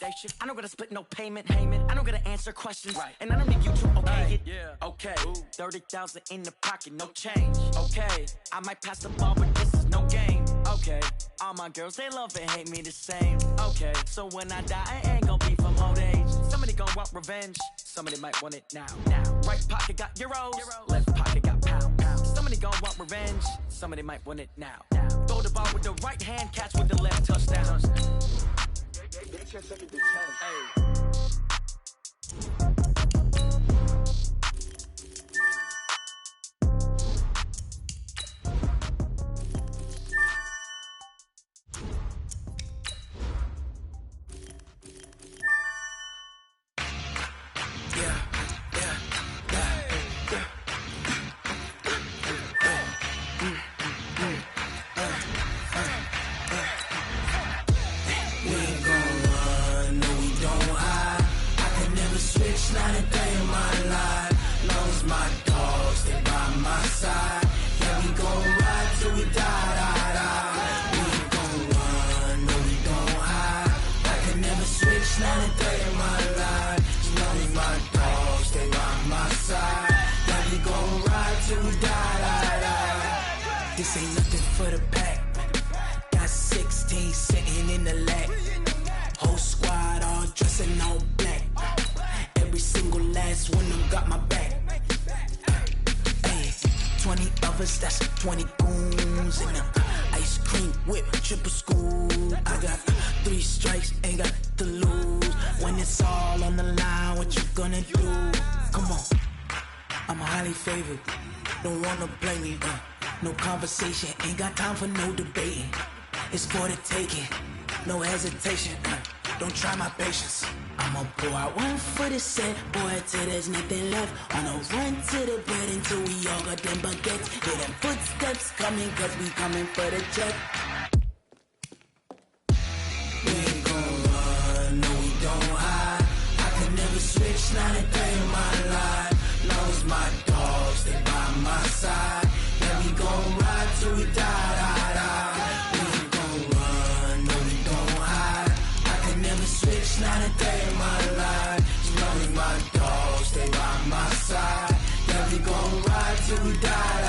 station. I don't gotta split no payment. I don't gotta answer questions. And I don't need you to okay it. Okay, 30,000 in the pocket, no change. Okay, I might pass the ball, but this is no game. Okay, all my girls, they love and hate me the same. Okay, so when I die, I ain't gonna be from old age. Somebody gon' want revenge. Somebody might want it now. Right pocket got euros, left pocket got pounds. Somebody gon' want revenge. Somebody might want it now. Throw the ball with the right hand, catch with the left, touchdown. Hey. Not a day in my life, long as my dogs stay by my side. Yeah, we gon' ride till we die. We ain't gon' run, no we don't hide. I can never switch, not a day in my life, as long as my dogs stay by my side. Yeah, we gon' ride till we die. This ain't nothing for the pack. Got 16 sitting in the lap. Whole squad all dressing all black. Every single last one of them got my back. Hey, 20 of us, that's 20 goons in the ice cream whip, triple scoop. I got 3 strikes, ain't got to lose. When it's all on the line, what you gonna do? Come on, I'm highly favored. Don't wanna blame me. No conversation, ain't got time for no debating. It's for the taking, no hesitation. Don't try my patience. I'ma pour out one for the set, boy, till there's nothing left. On a run to the bread until we all got them baguettes. Hear them footsteps coming, cause we coming for the check. We ain't gon' run, no we don't hide. I can never switch, not a day in my life. Long as my dogs stay by my side. Yeah, we gon' ride till we die. We ain't gon' run, no we don't hide. I can never switch, not a day in my life. As long as my dogs stay by my side. Yeah, we gon' ride till we die.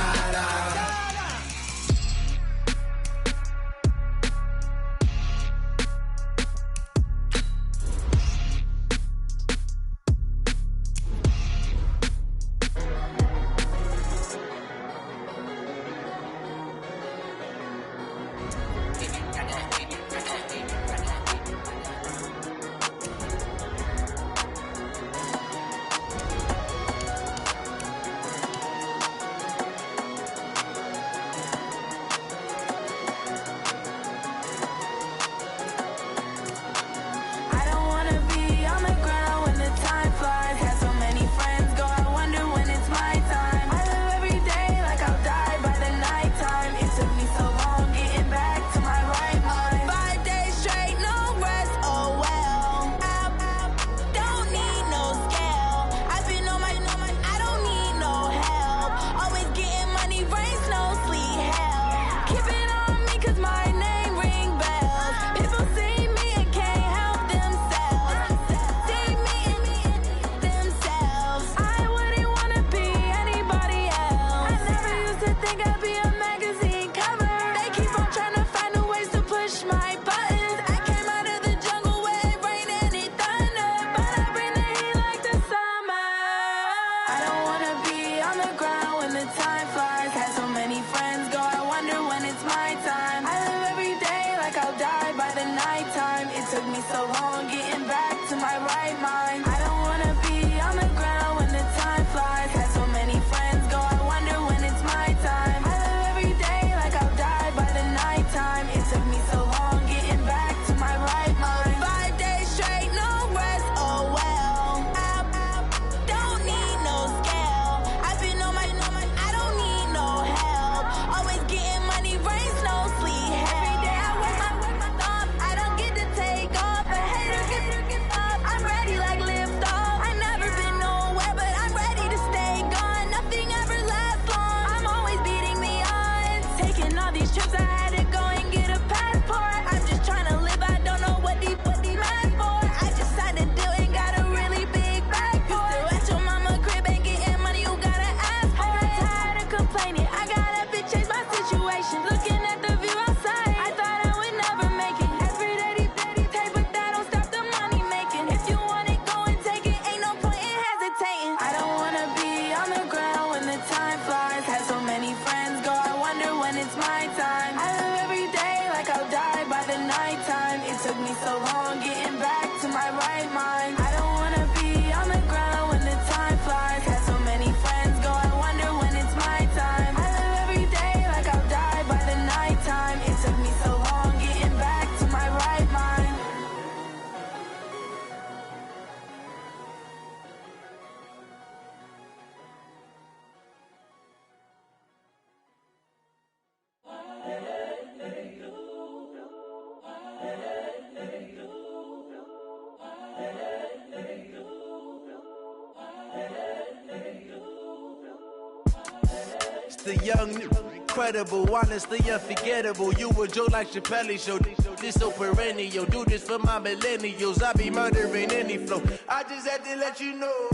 Live right mind. I don't wanna be on the ground when the time flies. Had so many friends go, I wonder when it's my time. I live every day like I'll die by the nighttime. It took me so long getting back to my right mind. The young, incredible, honestly unforgettable. You a joke like Chappelle Show. This so perennial. Do this for my millennials. I be murdering any flow. I just had to let you know.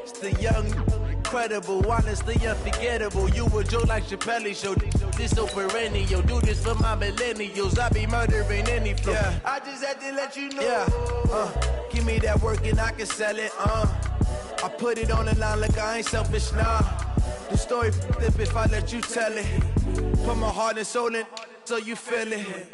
It's the young, incredible, honestly unforgettable. You a joke like Chappelle Show. This so perennial. Do this for my millennials. I be murdering any flow. Yeah. I just had to let you know. Yeah. Give me that work and I can sell it. I put it on the line like I ain't selfish, nah. The story flip if I let you tell it. Put my heart and soul in so you feel it.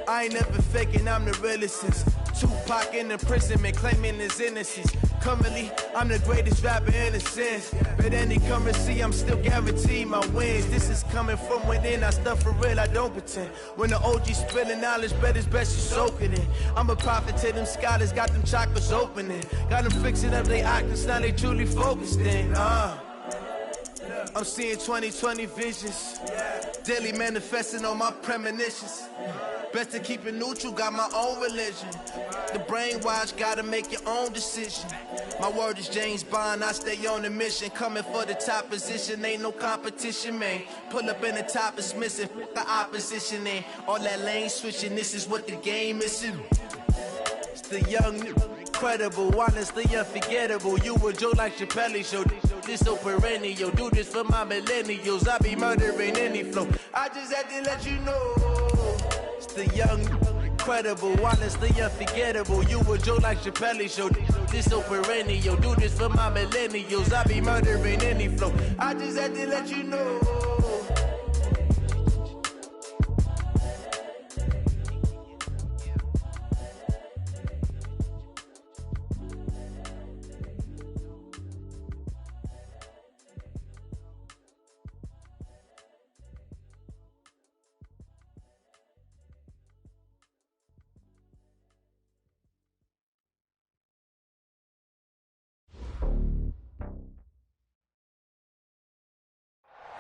I ain't never faking, I'm the realest since Tupac in imprisonment, claiming his innocence. Currently, I'm the greatest rapper in a sense. But any currency, I'm still guaranteed my wins. This is coming from within, I stuff for real, I don't pretend. When the OG spilling knowledge, bet it's best you soak it in. I'm a prophet to them scholars, got them chakras opening. Got them fixing up they octaves, now they truly focused in. I'm seeing 2020 visions, daily manifesting on my premonitions. Best to keep it neutral, got my own religion. The brainwash, gotta make your own decision. My word is James Bond, I stay on the mission. Coming for the top position, ain't no competition, man. Pull up in the top is missing, the opposition in. All that lane switching, this is what the game is. It's the young, incredible, honestly unforgettable. You a joke like Chappelle Show. This so perennial. Do this for my millennials. I be murdering any flow. I just had to let you know. It's the young, incredible, honestly unforgettable. You a joke like Chappelle Show. This so perennial. Do this for my millennials. I be murdering any flow. I just had to let you know.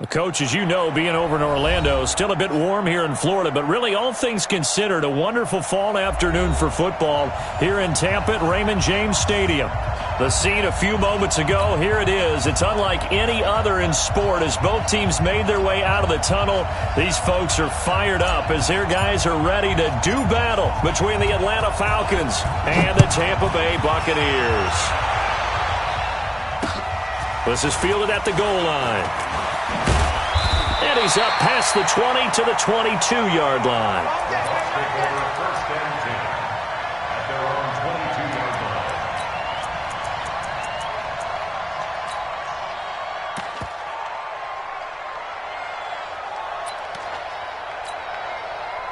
Coach, as you know, being over in Orlando, still a bit warm here in Florida, but really all things considered, a wonderful fall afternoon for football here in Tampa at Raymond James Stadium. The scene a few moments ago, here it is. It's unlike any other in sport as both teams made their way out of the tunnel. These folks are fired up as their guys are ready to do battle between the Atlanta Falcons and the Tampa Bay Buccaneers. This is fielded at the goal line. And he's up past the 20 to the 22-yard line.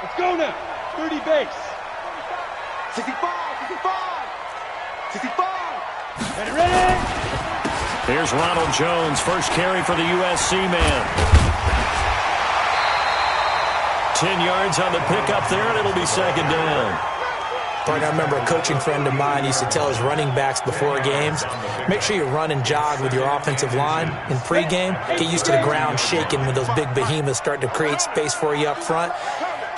Let's go now. 30 base. 65, 65. Ready? Here's Ronald Jones, first carry for the USC man. 10 yards on the pickup there, and it'll be second down. I remember a coaching friend of mine used to tell his running backs before games, make sure you run and jog with your offensive line in pregame. Get used to the ground shaking when those big behemoths start to create space for you up front.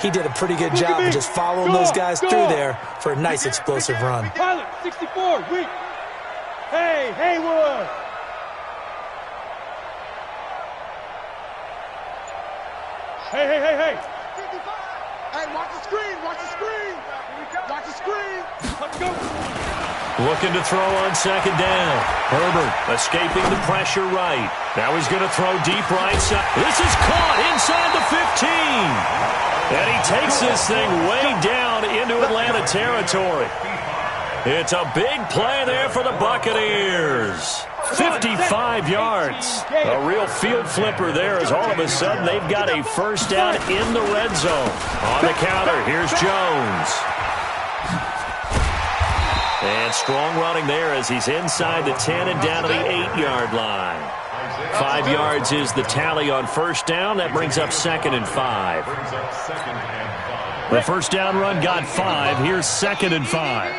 He did a pretty good job of just following those guys through there for a nice explosive run. Pilot, 64, weak. Hey, Haywood. Hey. Hey, watch the screen. Watch the screen. Let's go. Looking to throw on second down. Herbert escaping the pressure right. Now he's going to throw deep right side. This is caught inside the 15. And he takes this thing way down into Atlanta territory. It's a big play there for the Buccaneers. 55 yards. A real field flipper there as all of a sudden they've got a first down in the red zone. On the counter, here's Jones. And strong running there as he's inside the 10 and down to the 8-yard line. 5 yards is the tally on first down. That brings up 2nd and 5. The first down run got 5. Here's 2nd and 5.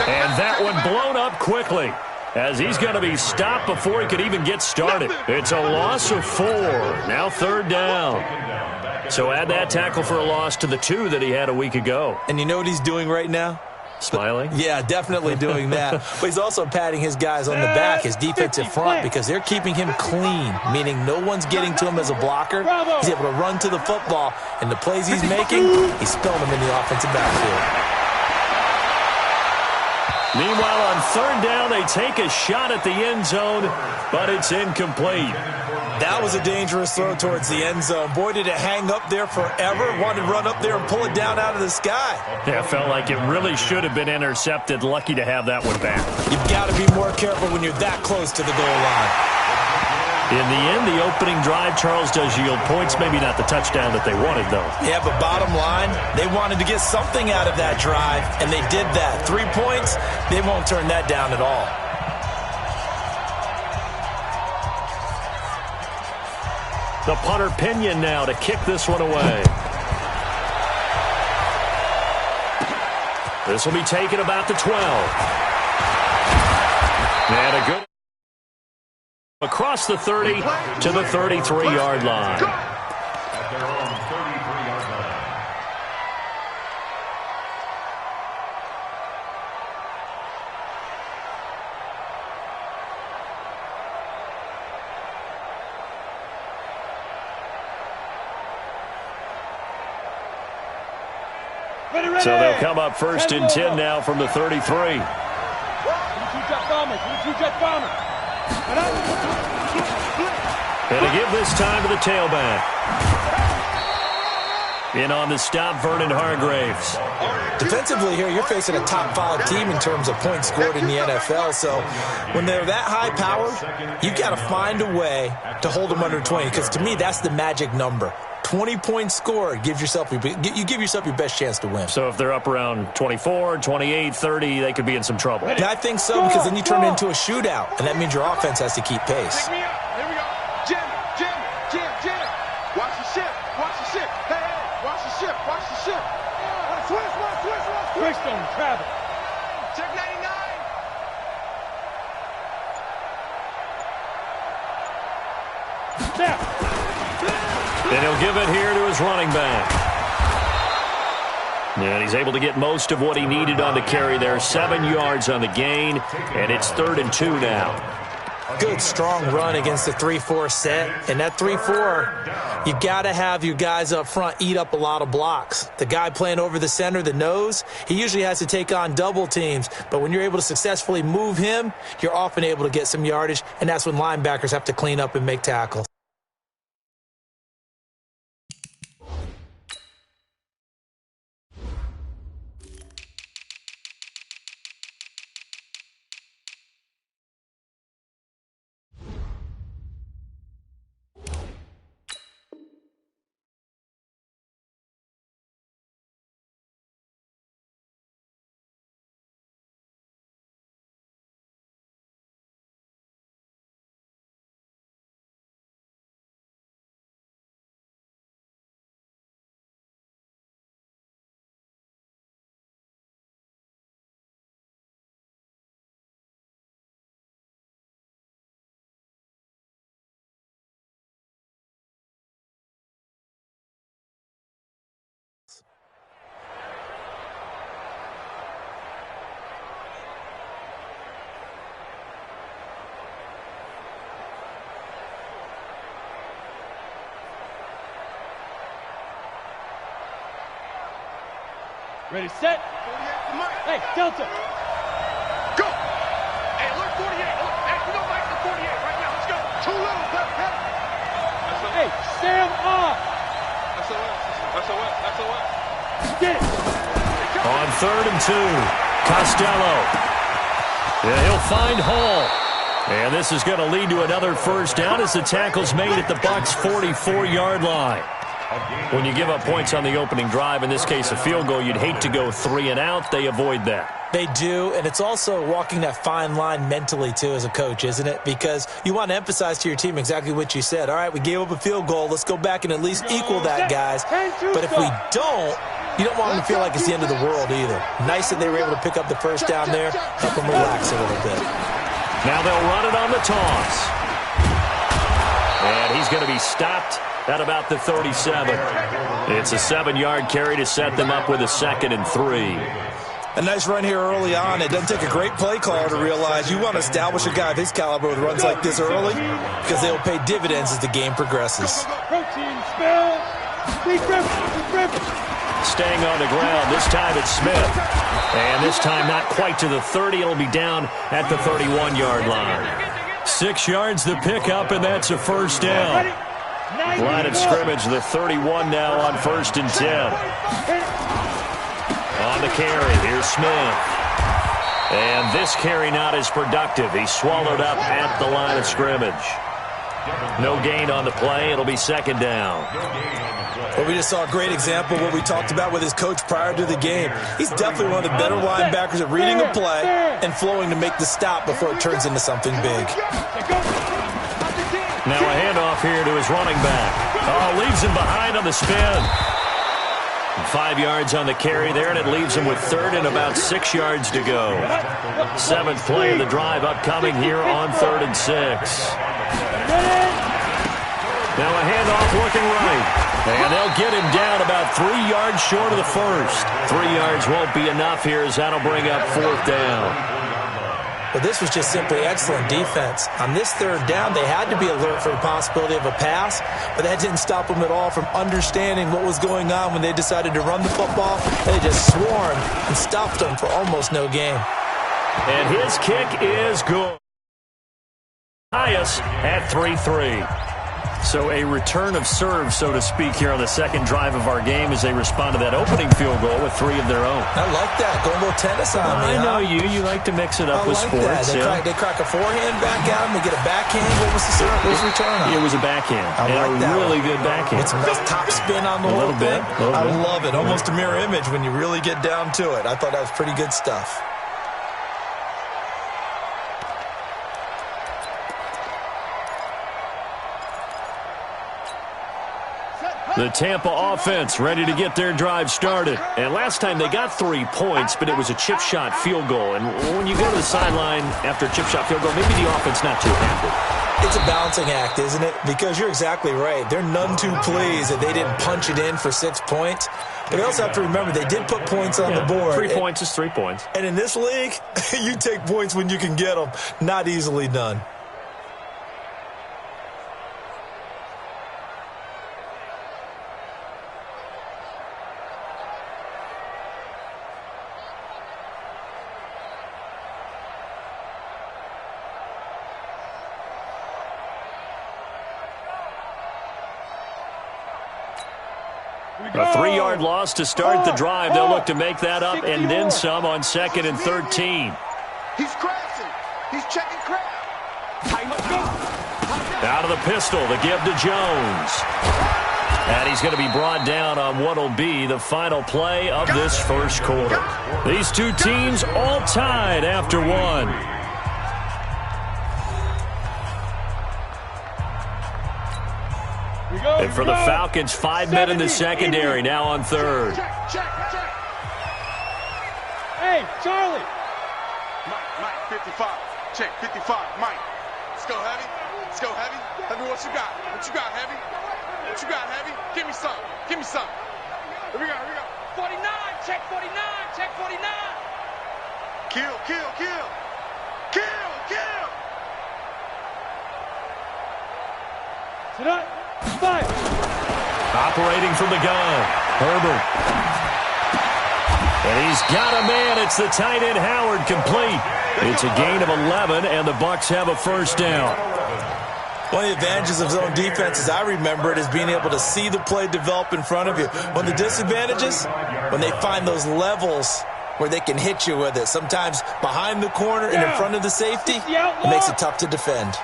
And that one blown up quickly as he's going to be stopped before he could even get started. It's a loss of 4. Now 3rd down. So add that tackle for a loss to the 2 that he had a week ago. And you know what he's doing right now? Smiling? Yeah, definitely doing that. But he's also patting his guys on the back, his defensive front, because they're keeping him clean, meaning no one's getting to him as a blocker. He's able to run to the football, and the plays he's making, he's spilling them in the offensive backfield. Meanwhile, on 3rd down, they take a shot at the end zone, but it's incomplete. That was a dangerous throw towards the end zone. Boy, did it hang up there forever. Wanted to run up there and pull it down out of the sky. Yeah, it felt like it really should have been intercepted. Lucky to have that one back. You've got to be more careful when you're that close to the goal line. In the end, the opening drive, Charles, does yield points. Maybe not the touchdown that they wanted, though. Yeah, but bottom line, they wanted to get something out of that drive, and they did that. 3 points, they won't turn that down at all. The punter Pinion now to kick this one away. This will be taken about the 12. And a good across the 30 to the 33-yard line. At their own 33-yard line. So they'll come up 1st and 10 now from the 33. 22 jet bombers, 22 jet bombers. And to give this time to the tailback. In on the stop, Vernon Hargraves. Defensively here, you're facing a top 5 team in terms of points scored in the NFL. So when they're that high powered, you've got to find a way to hold them under 20. Because to me, that's the magic number. 20 points scored, you give yourself your best chance to win. So if they're up around 24, 28, 30, they could be in some trouble. Yeah, I think so, because then you turn it into a shootout, and that means your offense has to keep pace. Pick me up. Here we go. Jim. Watch the ship. Hey, watch the ship. Switch. Quickstone, travel. Check 99. Snap. And he'll give it here to his running back. And he's able to get most of what he needed on the carry there. 7 yards on the gain, and it's 3rd and 2 now. Good, strong run against the 3-4 set. And that 3-4, you got to have your guys up front eat up a lot of blocks. The guy playing over the center, the nose, he usually has to take on double teams. But when you're able to successfully move him, you're often able to get some yardage, and that's when linebackers have to clean up and make tackles. Ready, set. 48. Hey, Delta. Go. Hey, alert 48. Hey, we don't like the 48 right now. Let's go. Too low. Hey, Sam off. SOS. Get it. On 3rd and 2, Costello. Yeah, he'll find Hall. And this is going to lead to another first down as the tackle's made at the Bucs' 44-yard line. When you give up points on the opening drive, in this case a field goal, you'd hate to go 3 and out. They avoid that. They do, and it's also walking that fine line mentally, too, as a coach, isn't it? Because you want to emphasize to your team exactly what you said. All right, we gave up a field goal. Let's go back and at least equal that, guys. But if we don't, you don't want them to feel like it's the end of the world either. Nice that they were able to pick up the first down there, help them relax a little bit. Now they'll run it on the toss. And he's going to be stopped at about the 37. It's a 7-yard carry to set them up with a 2nd and 3. A nice run here early on. It doesn't take a great play caller to realize you want to establish a guy of his caliber with runs like this early because they'll pay dividends as the game progresses. Staying on the ground. This time it's Smith. And this time not quite to the 30. It'll be down at the 31-yard line. 6 yards the pickup, and that's a first down. Line of scrimmage, the 31 now on 1st and 10. On the carry, here's Smith. And this carry not as productive. He's swallowed up at the line of scrimmage. No gain on the play. It'll be 2nd down. Well, we just saw a great example of what we talked about with his coach prior to the game. He's definitely one of the better linebackers at reading a play and flowing to make the stop before it turns into something big. Now a handoff here to his running back. Oh, leaves him behind on the spin. 5 yards on the carry there, and it leaves him with 3rd and about 6 yards to go. 7th play of the drive upcoming here on 3rd and 6. Now a handoff looking right. And they'll get him down about 3 yards short of the first. 3 yards won't be enough here as that'll bring up 4th down. But this was just simply excellent defense. On this 3rd down, they had to be alert for the possibility of a pass, but that didn't stop them at all from understanding what was going on when they decided to run the football. They just swarmed and stopped them for almost no gain. And his kick is good. Highest at 3-3. So a return of serve, so to speak, here on the 2nd drive of our game as they respond to that opening field goal with 3 of their own. I like that. Going a little tennis on me. I know you. You like to mix it up with like sports. That. They crack a forehand back at him. They get a backhand. What was the serve? What was the return on? It was a backhand. I like that. A really good backhand. It's a nice top spin on the whole thing. I love it. Almost a mirror image when you really get down to it. I thought that was pretty good stuff. The Tampa offense ready to get their drive started. And last time they got 3 points, but it was a chip shot field goal. And when you go to the sideline after a chip shot field goal, maybe the offense not too happy. It's a balancing act, isn't it? Because you're exactly right. They're none too pleased that they didn't punch it in for 6 points. But you also have to remember they did put points on the board. 3 points is 3 points. And in this league, you take points when you can get them. Not easily done. A 3-yard loss to start the drive. They'll look to make that up and then some on 2nd and 13. He's crashing. He's checking crap. Out of the pistol, the give to Jones. And he's going to be brought down on what will be the final play of this first quarter. These two teams all tied after 1. And for the Falcons, 5 men in the secondary, now on 3rd. Hey, Charlie. Mike, 55. Check, 55. Mike. Let's go, Heavy. Let's go, Heavy. Heavy, what you got? What you got, Heavy? What you got, Heavy? Give me some. Give me some. Here we go, here we go. 49. Check 49. Check 49. Kill, kill, kill. Kill, kill. Sit up. 5. Operating from the gun, Herbert. And he's got a man. It's the tight end Howard, complete. It's a gain of 11, and the Bucs have a first down. One of the advantages of zone defense, as I remember it, is being able to see the play develop in front of you. One of the disadvantages, when they find those levels where they can hit you with it. Sometimes behind the corner and in front of the safety, it makes it tough to defend.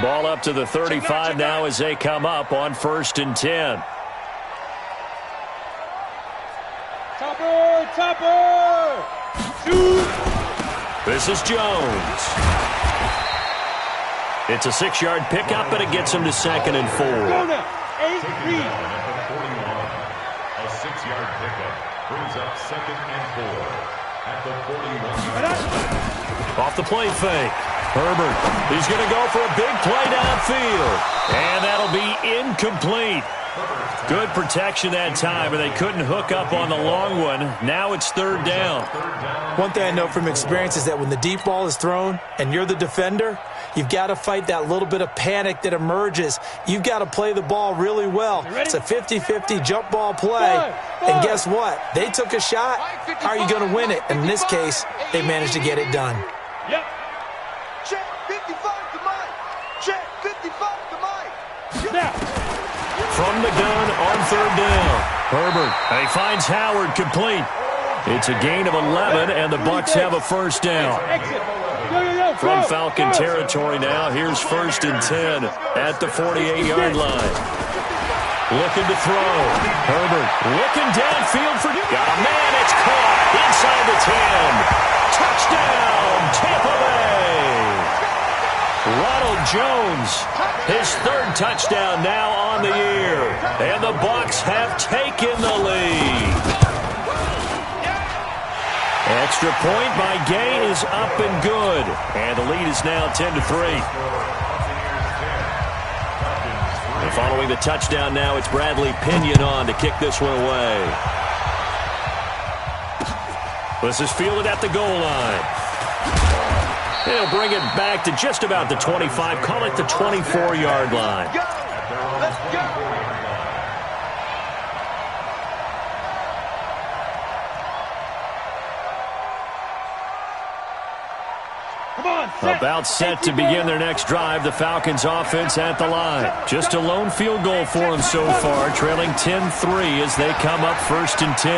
Ball up to the 35 now as they come up on 1st and 10. Topper! Shoot! This is Jones. It's a 6-yard pickup, and it gets him to 2nd and 4. Go now. 8-3. A 6-yard pickup brings up 2nd and 4 at the 41. Off the play fake. Herbert, he's going to go for a big play downfield. And that'll be incomplete. Good protection that time, and they couldn't hook up on the long one. Now it's 3rd down. One thing I know from experience is that when the deep ball is thrown and you're the defender, you've got to fight that little bit of panic that emerges. You've got to play the ball really well. It's a 50-50 jump ball play. And guess what? They took a shot. How are you going to win it? And in this case, they managed to get it done. Yep. Check 55 to Mike. Check 55 to Mike. Now. From the gun on 3rd down. Herbert, and he finds Howard complete. It's a gain of 11, and the Bucs have a 1st down. From Falcon territory now, here's 1st and 10 at the 48-yard line. Looking to throw. Herbert looking downfield for... Got a man, it's caught inside the 10. Touchdown, Tampa Bay. Ronald Jones, his 3rd touchdown now on the year. And the Bucs have taken the lead. Extra point by Gay is up and good. And the lead is now 10-3. And following the touchdown now, it's Bradley Pinion on to kick this one away. This is fielded at the goal line. He'll bring it back to just about the 25. Call it the 24-yard line. Let's go. About set to begin their next drive. The Falcons offense at the line. Just a lone field goal for them so far, trailing 10-3 as they come up 1st and 10.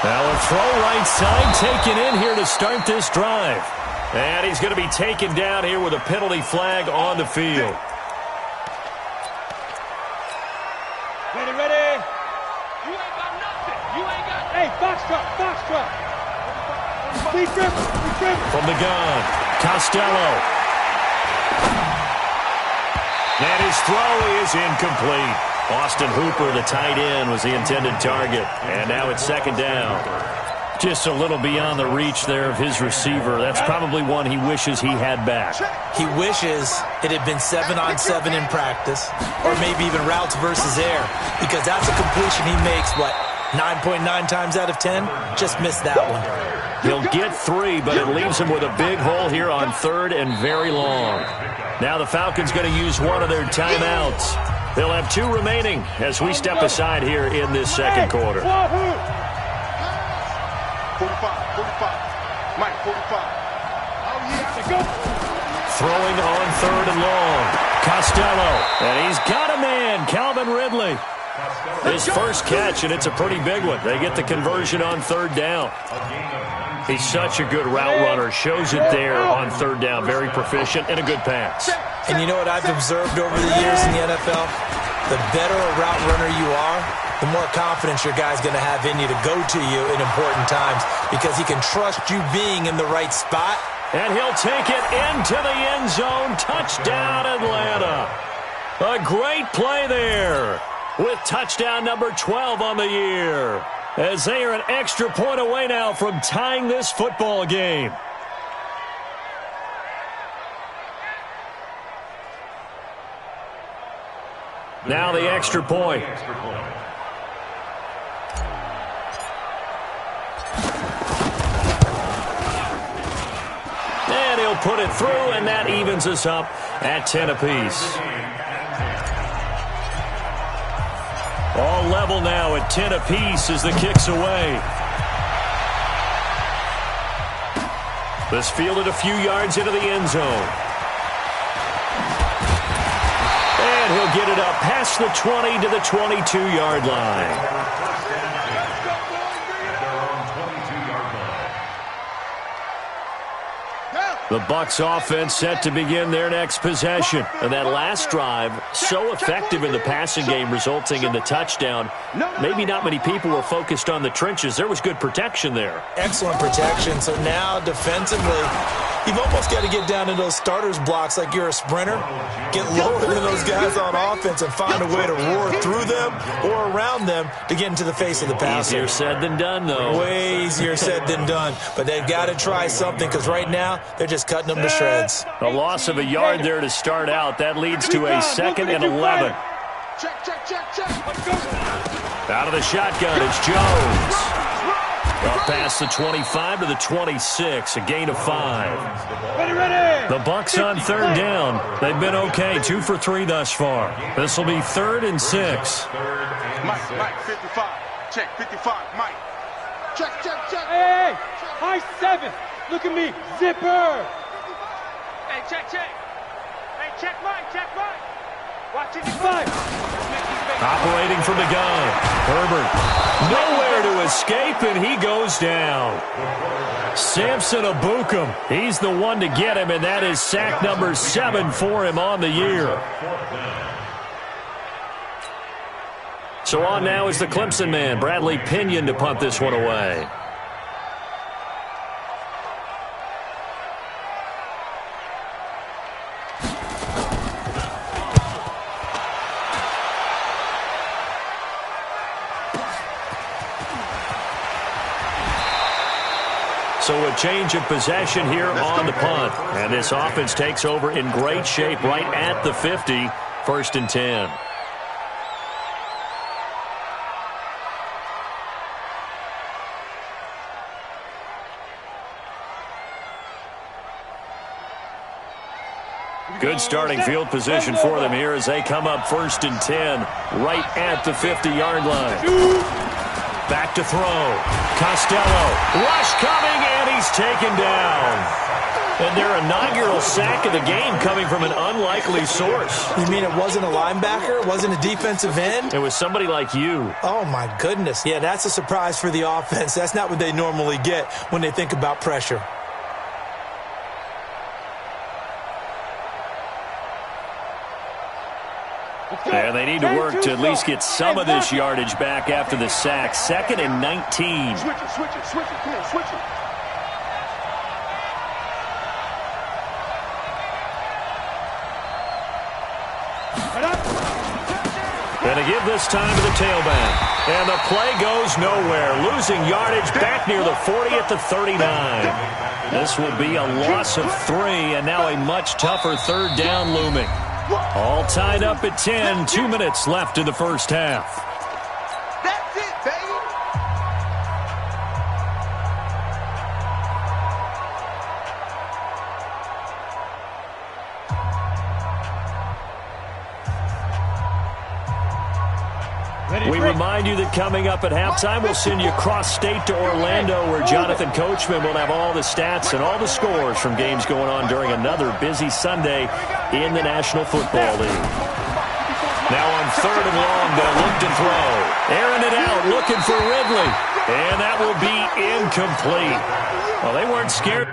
Now a throw right side taken in here to start this drive. And he's going to be taken down here with a penalty flag on the field. Ready. You ain't got nothing. You ain't got... Hey, Foxtrot. From the gun, Costello. And his throw is incomplete. Austin Hooper, the tight end, was the intended target. And now it's 2nd down. Just a little beyond the reach there of his receiver. That's probably one he wishes he had back. He wishes it had been 7-on-7 in practice, or maybe even routes versus air, because that's a completion he makes, 9.9 times out of 10? Just missed that one. He'll get 3, but it leaves him with a big hole here on 3rd and very long. Now the Falcons going to use one of their timeouts. They'll have 2 remaining as we step aside here in this 2nd quarter. 45. Mike, 45. Throwing on 3rd and long. Costello. And he's got a man, Calvin Ridley. His first catch, and it's a pretty big one. They get the conversion on 3rd down. He's such a good route runner. Shows it there on 3rd down. Very proficient and a good pass. And you know what I've observed over the years in the NFL? The better a route runner you are, the more confidence your guy's going to have in you to go to you in important times because he can trust you being in the right spot. And he'll take it into the end zone. Touchdown, Atlanta. A great play there with touchdown number 12 on the year, as they are an extra point away now from tying this football game. Now the extra point. And he'll put it through, and that evens us up at 10 apiece. All level now at 10 apiece as the kick's away. This fielded a few yards into the end zone. And he'll get it up past the 20 to the 22-yard line. The Bucs offense set to begin their next possession. And that last drive, so effective in the passing game, resulting in the touchdown. Maybe not many people were focused on the trenches. There was good protection there. Excellent protection. So now defensively, you've almost got to get down to those starters blocks like you're a sprinter. Get lower than those guys on offense and find a way to roar through them or around them to get into the face of the passer. Easier said than done, though. Way easier said than done. But they've got to try something because right now they're just cutting them to shreds. A loss of a yard there to start out. That leads to a 2nd and 11. Out of the shotgun, it's Jones. Up past the 25 to the 26, a gain of 5. The Bucs on 3rd down. They've been okay, 2 for 3 thus far. This will be 3rd and 6. Mike, 55. Check, 55, Mike. Check. Hey, high 7. Look at me, zipper. Hey, check. Hey, check Mike. Watch it, 5. Operating from the gun. Herbert, nowhere to escape, and he goes down. Samson Abukum, he's the one to get him, and that is sack number 7 for him on the year. So on now is the Clemson man, Bradley Pinion, to punt this one away. So a change of possession here on the punt. And this offense takes over in great shape right at the 50, 1st and 10. Good starting field position for them here as they come up 1st and 10 right at the 50-yard line. Back to throw. Costello. Rush coming, and he's taken down. And their inaugural sack of the game coming from an unlikely source. You mean it wasn't a linebacker? It wasn't a defensive end? It was somebody like you. Oh, my goodness. Yeah, that's a surprise for the offense. That's not what they normally get when they think about pressure. And they need to work to at least get some of this yardage back after the sack. 2nd and 19. Switch it. Come on, switch it. And to give this time to the tailback. And the play goes nowhere. Losing yardage back near the 40 at the 39. This will be a loss of 3, and now a much tougher 3rd down looming. All tied up at 10, 2 minutes left in the first half. That's it, baby. We remind you that coming up at halftime, we'll send you cross-state to Orlando, where Jonathan Coachman will have all the stats and all the scores from games going on during another busy Sunday in the National Football League. Now on 3rd and long, they'll look to throw. Airing it out, looking for Ridley. And that will be incomplete. Well, they weren't scared.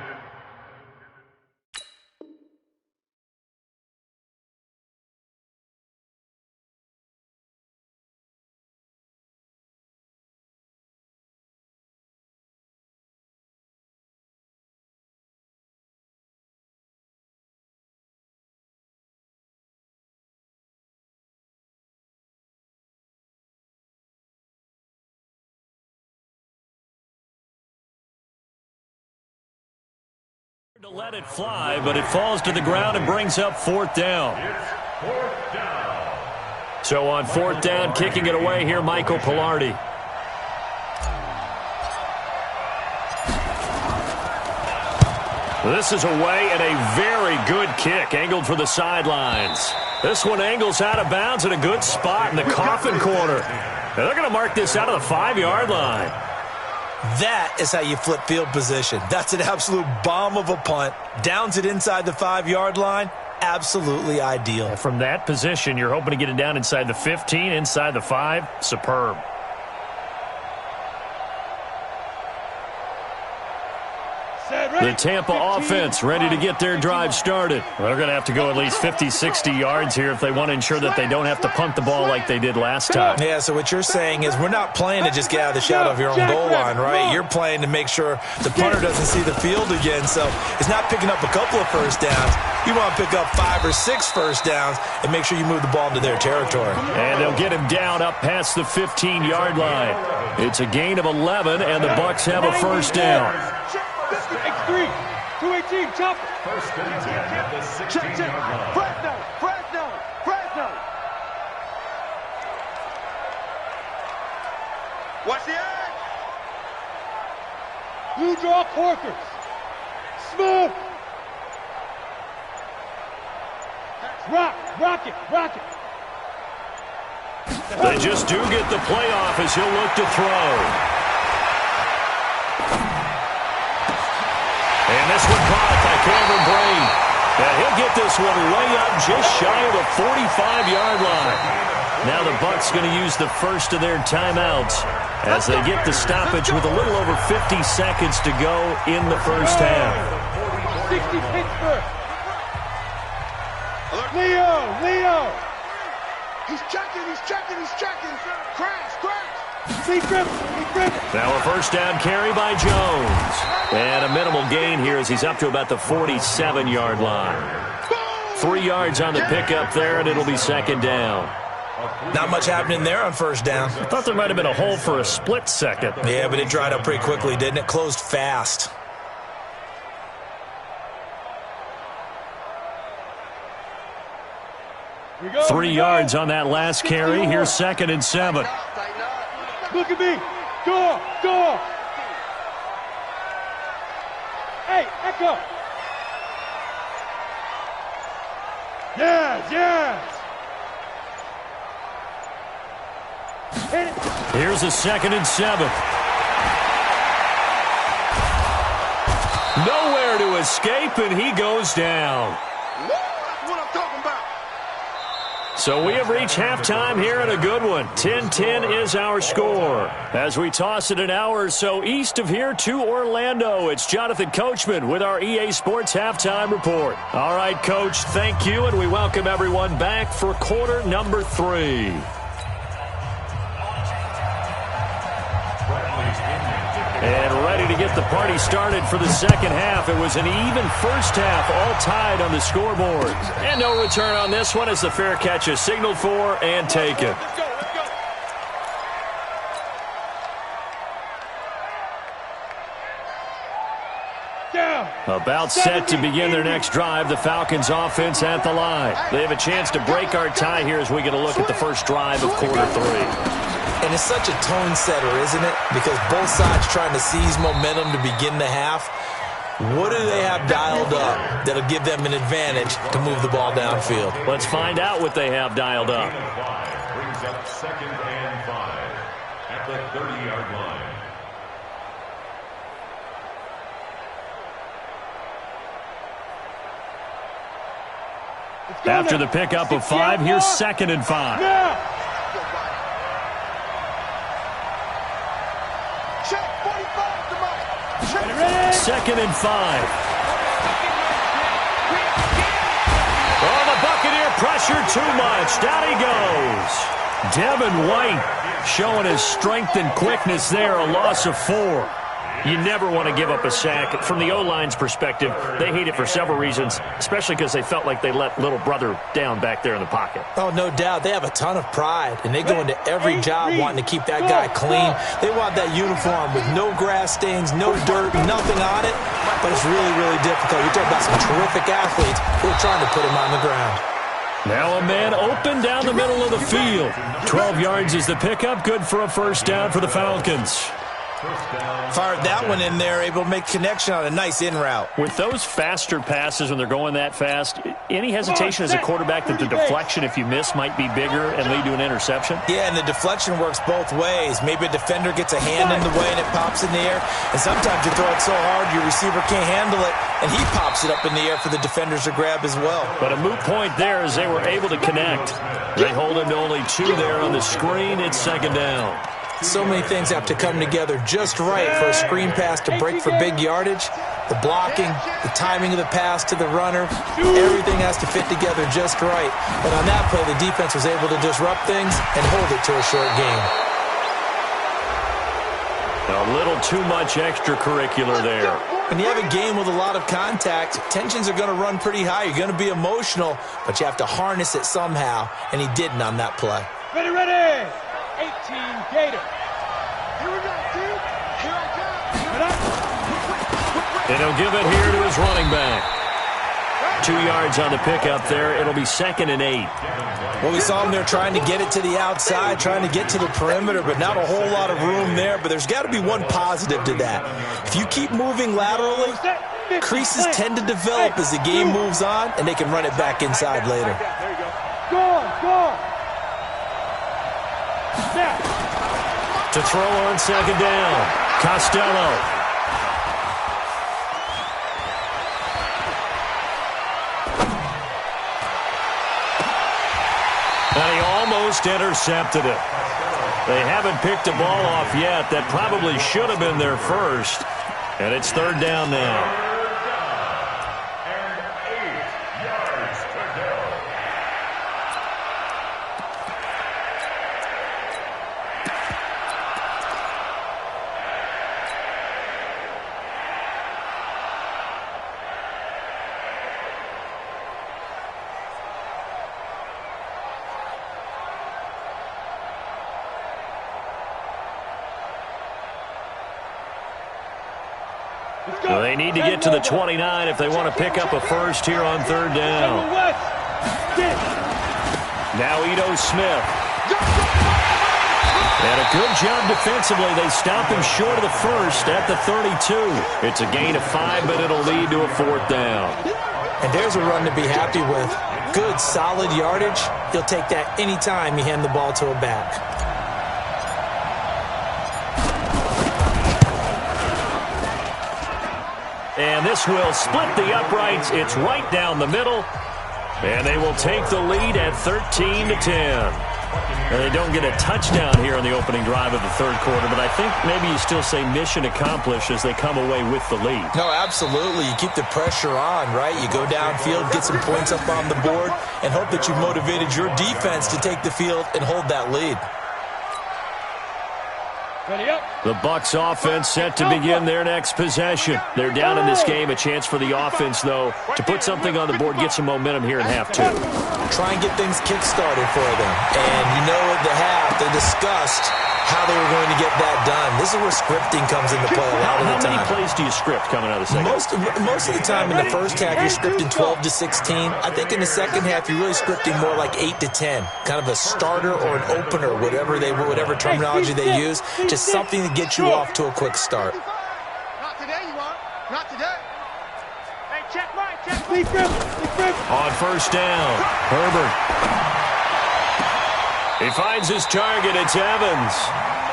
To let it fly, but it falls to the ground and brings up 4th down. So on 4th down, kicking it away here, Michael Pilardi. This is away and a very good kick, angled for the sidelines. This one angles out of bounds at a good spot in the coffin corner. And they're going to mark this out of the 5-yard line. That is how you flip field position. That's an absolute bomb of a punt. Downs it inside the 5-yard line. Absolutely ideal. From that position, you're hoping to get it down inside the 15, inside the 5. Superb. Set, The Tampa offense ready to get their drive started. Well, they're going to have to go at least 50, 60 yards here if they want to ensure that they don't have to punt the ball like they did last time. Yeah, so what you're saying is we're not playing to just get out of the shadow of your own goal line, right? You're playing to make sure the punter doesn't see the field again. So it's not picking up a couple of first downs. You want to pick up 5 or 6 first downs and make sure you move the ball into their territory. And they'll get him down up past the 15-yard line. It's a gain of 11, and the Bucs have a first down. X3, 218, chop. First and 10 at the 16-yard line. Fresno. Watch the edge. Blue draw Corkers. Smooth. Rock it. They just do get the playoff as he'll look to throw. And this one caught by Cameron Brain. And he'll get this one way up just shy of the 45-yard line. Now the Bucs going to use the first of their timeouts as they get the stoppage with a little over 50 seconds to go in the first half. 60 Pittsburgh. Leo. He's checking. Crash. He's driven. Now a first down carry by Jones. And a minimal gain here as he's up to about the 47-yard line. 3 yards on the pickup there, and it'll be second down. Not much happening there on first down. I thought there might have been a hole for a split second. Yeah, but it dried up pretty quickly, didn't it? Closed fast. We go, 3 yards on that last carry. Here's second and 7. Look at me. Door. Hey, Echo. Yes. Hit it. Here's a second and 7. Nowhere to escape, and he goes down. That's what I'm talking about. So we have reached halftime here in a good one. 10-10 is our score. As we toss it an hour or so east of here to Orlando, it's Jonathan Coachman with our EA Sports Halftime Report. All right, Coach, thank you, and we welcome everyone back for quarter number 3. And ready to get the party started for the second half. It was an even first half, all tied on the scoreboard. And no return on this one as the fair catch is signaled for and taken. About set to begin their next drive, the Falcons offense at the line. They have a chance to break our tie here as we get a look at the first drive of quarter 3. And it's such a tone setter, isn't it? Because both sides trying to seize momentum to begin the half. What do they have dialed up that'll give them an advantage to move the ball downfield? Let's find out what they have dialed up. Brings up second and 5 at the 30-yard line. After the pickup of 5, here's second and 5. Second and 5. Oh, the Buccaneer pressure too much. Down he goes. Devin White showing his strength and quickness there. A loss of 4. You never want to give up a sack. From the O-line's perspective, they hate it for several reasons, especially because they felt like they let little brother down back there in the pocket. Oh, no doubt. They have a ton of pride, and they go into every job wanting to keep that guy clean. They want that uniform with no grass stains, no dirt, nothing on it. But it's really, really difficult. You're talking about some terrific athletes who are trying to put him on the ground. Now a man open down the middle of the field. 12 yards is the pickup. Good for a first down for the Falcons. Fired that one in there, able to make connection on a nice in route. With those faster passes when they're going that fast, any hesitation as a quarterback that the deflection, if you miss, might be bigger and lead to an interception? Yeah, and the deflection works both ways. Maybe a defender gets a hand in the way and it pops in the air. And sometimes you throw it so hard your receiver can't handle it, and he pops it up in the air for the defenders to grab as well. But a moot point there as they were able to connect. They hold him to only 2 there on the screen. It's second down. So many things have to come together just right for a screen pass to break for big yardage. The blocking, the timing of the pass to the runner, everything has to fit together just right. But on that play, the defense was able to disrupt things and hold it to a short game. A little too much extracurricular there. When you have a game with a lot of contact, tensions are going to run pretty high. You're going to be emotional, but you have to harness it somehow, and he didn't on that play. Ready, ready! 18 Gator. Here we go, dude. Here I come. And he'll give it here to his running back. 2 yards on the pickup there. It'll be 2nd and 8. Well, we saw him there trying to get it to the outside, trying to get to the perimeter, but not a whole lot of room there. But there's got to be one positive to that. If you keep moving laterally, creases tend to develop as the game moves on, and they can run it back inside later. There you go. Go. To throw on 2nd down, Costello. And he almost intercepted it. They haven't picked a ball off yet. That probably should have been their first. And it's 3rd down now. They need to get to the 29 if they want to pick up a first here on 3rd down. Now Ito Smith. And a good job defensively. They stopped him short of the first at the 32. It's a gain of 5, but it'll lead to a 4th down. And there's a run to be happy with. Good, solid yardage. He'll take that anytime you hand the ball to a back. And this will split the uprights. It's right down the middle. And they will take the lead at 13-10. And they don't get a touchdown here on the opening drive of the 3rd quarter, but I think maybe you still say mission accomplished as they come away with the lead. No, absolutely. You keep the pressure on, right? You go downfield, get some points up on the board, and hope that you've motivated your defense to take the field and hold that lead. The Bucs offense set to begin their next possession. They're down in this game. A chance for the offense, though, to put something on the board, get some momentum here in half 2. Try and get things kick-started for them. And you know at the half, they discussed how they were going to get that done. This is where scripting comes into play a lot of the time. How many plays do you script coming out of the second? Most of the time in the first half, you're scripting 12 to 16. I think in the second half, you're really scripting more like 8 to 10. Kind of a starter or an opener, whatever terminology they use. Just something to get you off to a quick start. Not today, you want. Not today. Hey, check mine. On 1st down, Herbert. He finds his target. It's Evans.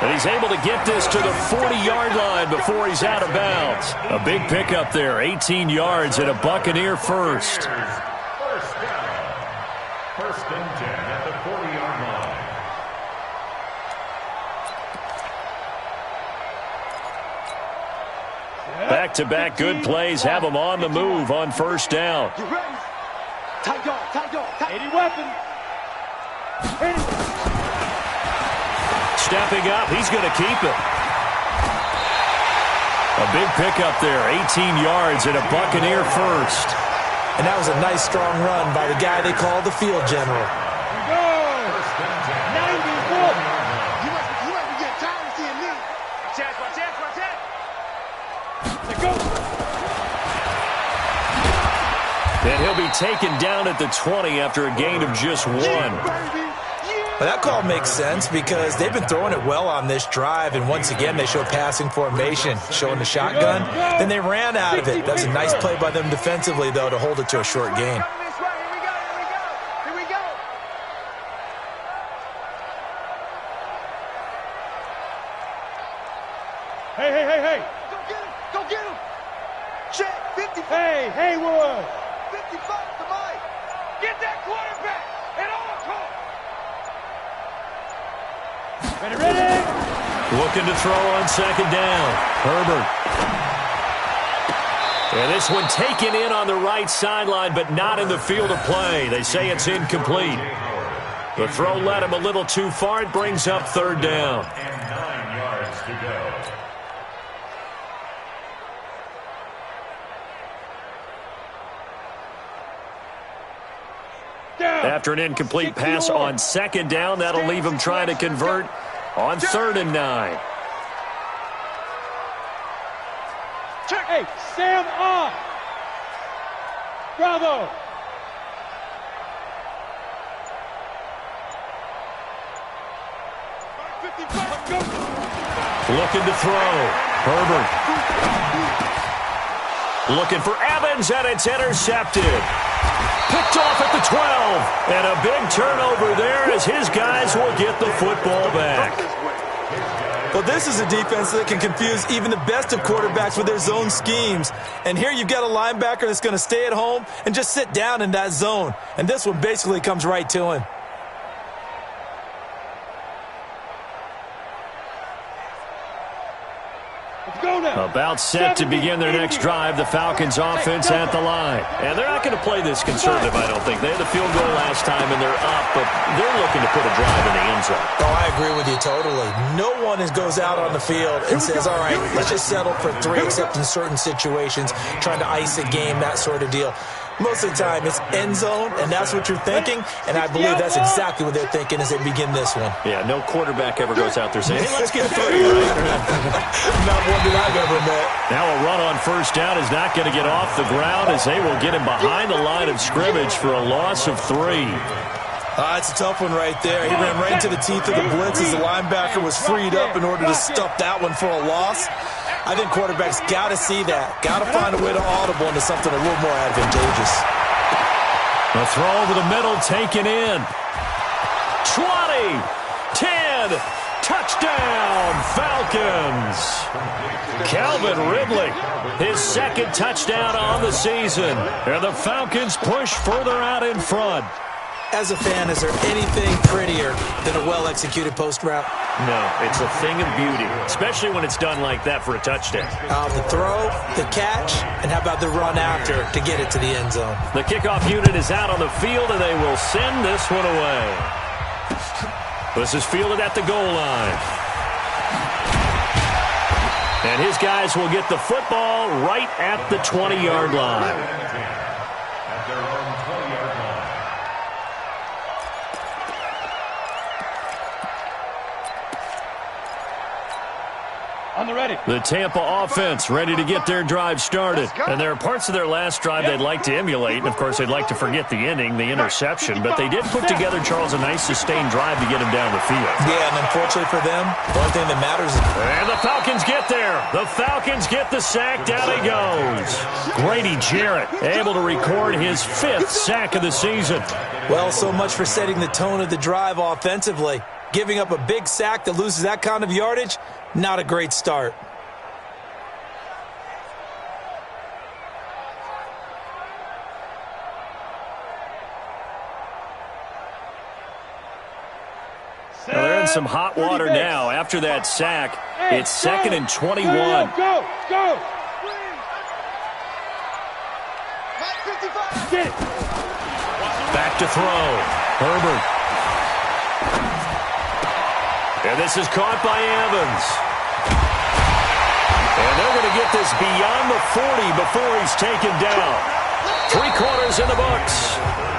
And he's able to get this to the 40-yard line before he's out of bounds. A big pickup there, 18 yards and a Buccaneer first. 1st down. 1st and 10 at the 40-yard line. Back-to-back good plays have them on the move on 1st down. You ready? Tight dog. 80 weapons. Stepping up, he's going to keep it. A big pickup there, 18 yards and a Buccaneer first. And that was a nice, strong run by the guy they call the field general. Go! 91. You must be getting tired of seeing me. Watch it. Let's go. And he'll be taken down at the 20 after a gain of just 1. Well, that call makes sense because they've been throwing it well on this drive, and once again they show passing formation, showing the shotgun. Then they ran out of it. That was a nice play by them defensively, though, to hold it to a short gain. Here we go. Hey. Go get him. Check, 50. Hey, Haywood. 55 to Mike. Get that quarterback at all costs. Ready? Looking to throw on 2nd down. Herbert. And this one taken in on the right sideline, but not in the field of play. They say it's incomplete. The throw led him a little too far. It brings up third down. And 9 yards to go. After an incomplete pass on second down, that'll leave him trying to convert on 3rd and 9. Hey, Sam off. Bravo. Looking to throw. Herbert. Looking for Evans, and it's intercepted. Picked off at the 12. And a big turnover there as his guys will get the football back. Well, this is a defense that can confuse even the best of quarterbacks with their zone schemes. And here you've got a linebacker that's going to stay at home and just sit down in that zone. And this one basically comes right to him. About set to begin their next drive, the Falcons offense at the line. And they're not going to play this conservative, I don't think. They had the field goal last time, and they're up, but they're looking to put a drive in the end zone. Oh, I agree with you totally. No one goes out on the field and says, all right, let's just settle for 3, except in certain situations, trying to ice a game, that sort of deal. Most of the time, it's end zone, and that's what you're thinking, and I believe that's exactly what they're thinking as they begin this one. Yeah, no quarterback ever goes out there saying, hey, let's get 3, right? Not one that I've ever met. Now a run on first down is not going to get off the ground as they will get him behind the line of scrimmage for a loss of 3. It's a tough one right there. He ran right into the teeth of the blitz as the linebacker was freed up in order to stuff that one for a loss. I think quarterbacks got to see that. Got to find a way to audible into something a little more advantageous. A throw over the middle taken in. 20, 10, touchdown, Falcons. Calvin Ridley, his 2nd touchdown on the season. And the Falcons push further out in front. As a fan, is there anything prettier than a well-executed post route? No, it's a thing of beauty, especially when it's done like that for a touchdown. The throw, the catch, and how about the run after to get it to the end zone? The kickoff unit is out on the field, and they will send this one away. This is fielded at the goal line. And his guys will get the football right at the 20-yard line. At their own 20-yard line. On the ready. The Tampa offense ready to get their drive started. And there are parts of their last drive they'd like to emulate. And, of course, they'd like to forget the inning, the interception. But they did put together, Charles, a nice sustained drive to get him down the field. Yeah, and unfortunately for them, the only thing that matters is... And the Falcons get there. The Falcons get the sack. Down he goes. Grady Jarrett able to record his 5th sack of the season. Well, so much for setting the tone of the drive offensively. Giving up a big sack that loses that kind of yardage, not a great start. Well, they're in some hot water now. After that sack, it's 2nd and 21. Go! Back to throw. Herbert. And this is caught by Evans. And they're going to get this beyond the 40 before he's taken down. 3 quarters in the books.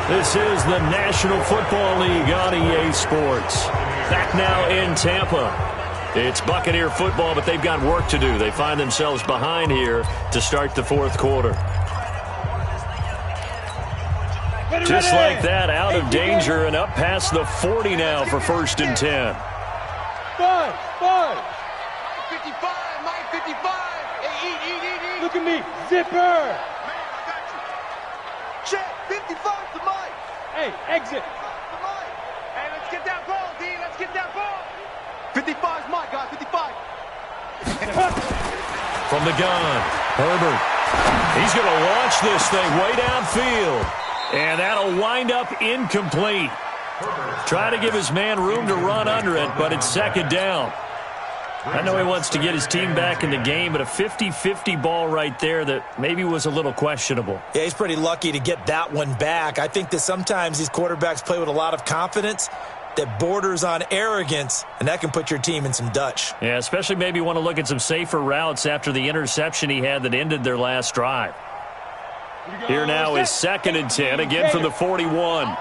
This is the National Football League on EA Sports. Back now in Tampa. It's Buccaneer football, but they've got work to do. They find themselves behind here to start the 4th quarter. Just like that, out of danger and up past the 40 now for 1st and 10. 5. 55, Mike 55. Hey, eat. Look at me, zipper. Man, I got you. Check, 55 to Mike. Hey, exit. Hey, let's get that ball, D. Let's get that ball. 55 is Mike, guys, 55. From the gun, Herbert. He's going to launch this thing way downfield. And that'll wind up incomplete. Trying to give his man room to run under it, but it's 2nd down. I know he wants to get his team back in the game, but a 50-50 ball right there that maybe was a little questionable. Yeah, he's pretty lucky to get that one back. I think that sometimes these quarterbacks play with a lot of confidence that borders on arrogance, and that can put your team in some Dutch. Yeah, especially maybe want to look at some safer routes after the interception he had that ended their last drive. Here now is 2nd and 10, again from the 41.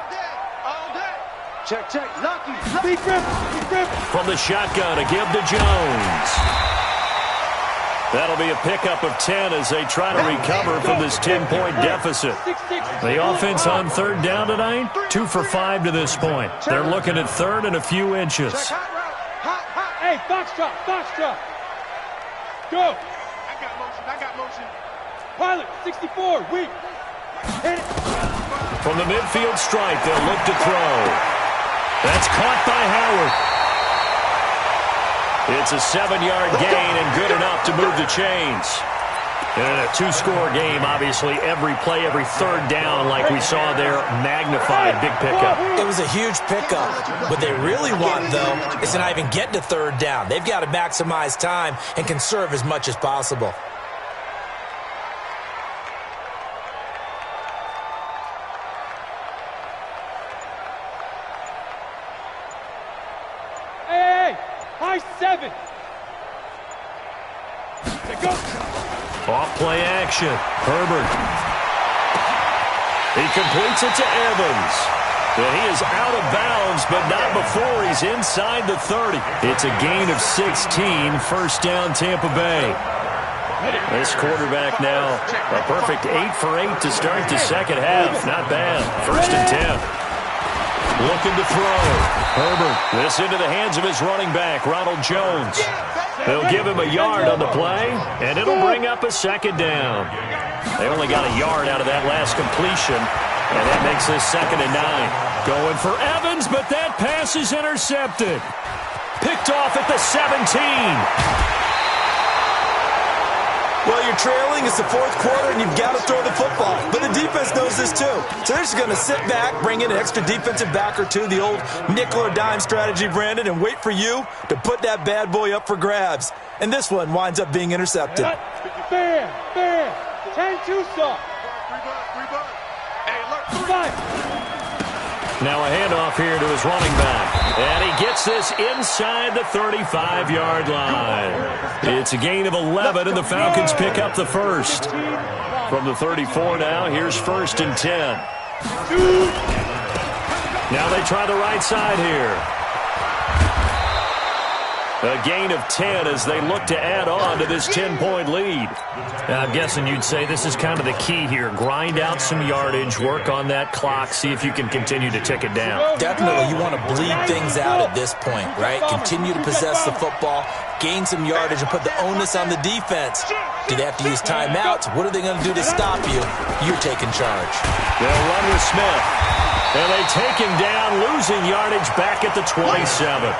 Check, lucky. Deep grip. From the shotgun, a give to Jones. That'll be a pickup of 10 as they try to recover from this 10-point deficit. The offense on 3rd down tonight, 2 for 5 to this point. They're looking at 3rd and a few inches. Hey, foxtrot. Go. I got motion. Pilot, 64, weak. Hit it. From the midfield stripe, they'll look to throw. That's caught by Howard. It's a 7-yard gain and good enough to move the chains. And in a 2-score game, obviously, every play, every 3rd down, like we saw there, magnified, big pickup. It was a huge pickup. What they really want, though, is to not even get to 3rd down. They've got to maximize time and conserve as much as possible. High 7. Go. Off play action. Herbert. He completes it to Evans. And he is out of bounds, but not before he's inside the 30. It's a gain of 16. First down, Tampa Bay. This quarterback now, a perfect 8 for 8 to start the second half. Not bad. 1st and 10. Looking to throw. Herbert, this into the hands of his running back, Ronald Jones. They'll give him a yard on the play, and it'll bring up a 2nd down. They only got a yard out of that last completion, and that makes this 2nd and 9. Going for Evans, but that pass is intercepted. Picked off at the 17. Well, you're trailing. It's the 4th quarter, and you've got to throw the football. But the defense knows this, too. So they're just going to sit back, bring in an extra defensive back or two, the old nickel or dime strategy, Brandon, and wait for you to put that bad boy up for grabs. And this one winds up being intercepted. Bam. 10-2 soft. 5. Now a handoff here to his running back. And he gets this inside the 35-yard line. It's a gain of 11, and the Falcons pick up the first. From the 34 now, here's 1st and 10. Now they try the right side here. A gain of 10 as they look to add on to this 10-point lead. Now, I'm guessing you'd say this is kind of the key here. Grind out some yardage, work on that clock, see if you can continue to tick it down. Definitely, you want to bleed things out at this point, right? Continue to possess the football, gain some yardage, and put the onus on the defense. Do they have to use timeouts? What are they going to do to stop you? You're taking charge. They'll run with Smith. And they take him down, losing yardage back at the 27.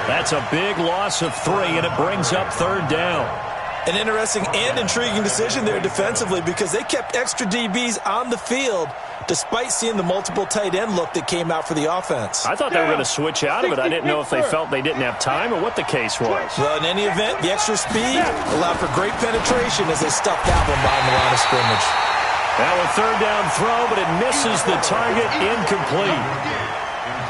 That's a big loss of 3, and it brings up 3rd down. An interesting and intriguing decision there defensively because they kept extra DBs on the field despite seeing the multiple tight end look that came out for the offense. I thought they were going to switch out of it. I didn't know if they felt they didn't have time or what the case was. Well, in any event, the extra speed allowed for great penetration as they stuffed that one behind the line of scrimmage. Now a 3rd down throw, but it misses the target, incomplete.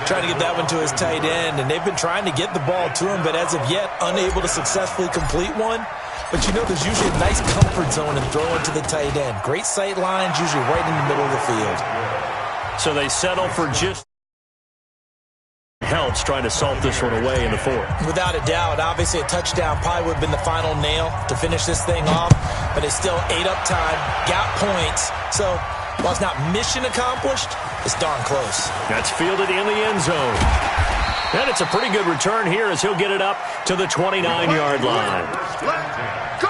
Trying to get that one to his tight end, and they've been trying to get the ball to him, but as of yet, unable to successfully complete one. But you know there's usually a nice comfort zone in throwing to the tight end. Great sight lines, usually right in the middle of the field. So they settle for just helps trying to salt this one away in the 4th. Without a doubt, obviously a touchdown probably would have been the final nail to finish this thing off, but it's still ate up time, got points, so while it's not mission accomplished, it's darn close. That's fielded in the end zone. And it's a pretty good return here as he'll get it up to the 29-yard line. Let's go!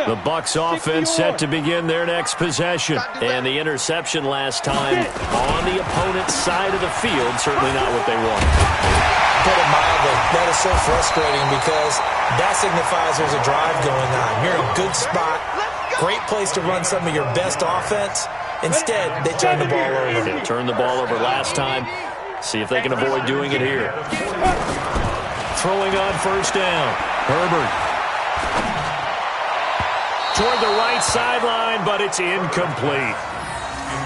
The Bucs offense set to begin their next possession. And the interception last time on the opponent's side of the field, certainly not what they wanted. Put it mildly, that is is so frustrating because that signifies there's a drive going on. You're in a good spot, great place to run some of your best offense. Instead, they turn the ball over. They turned the ball over last time. See if they can avoid doing it here. Throwing on first down. Herbert. Toward the right sideline, but it's incomplete.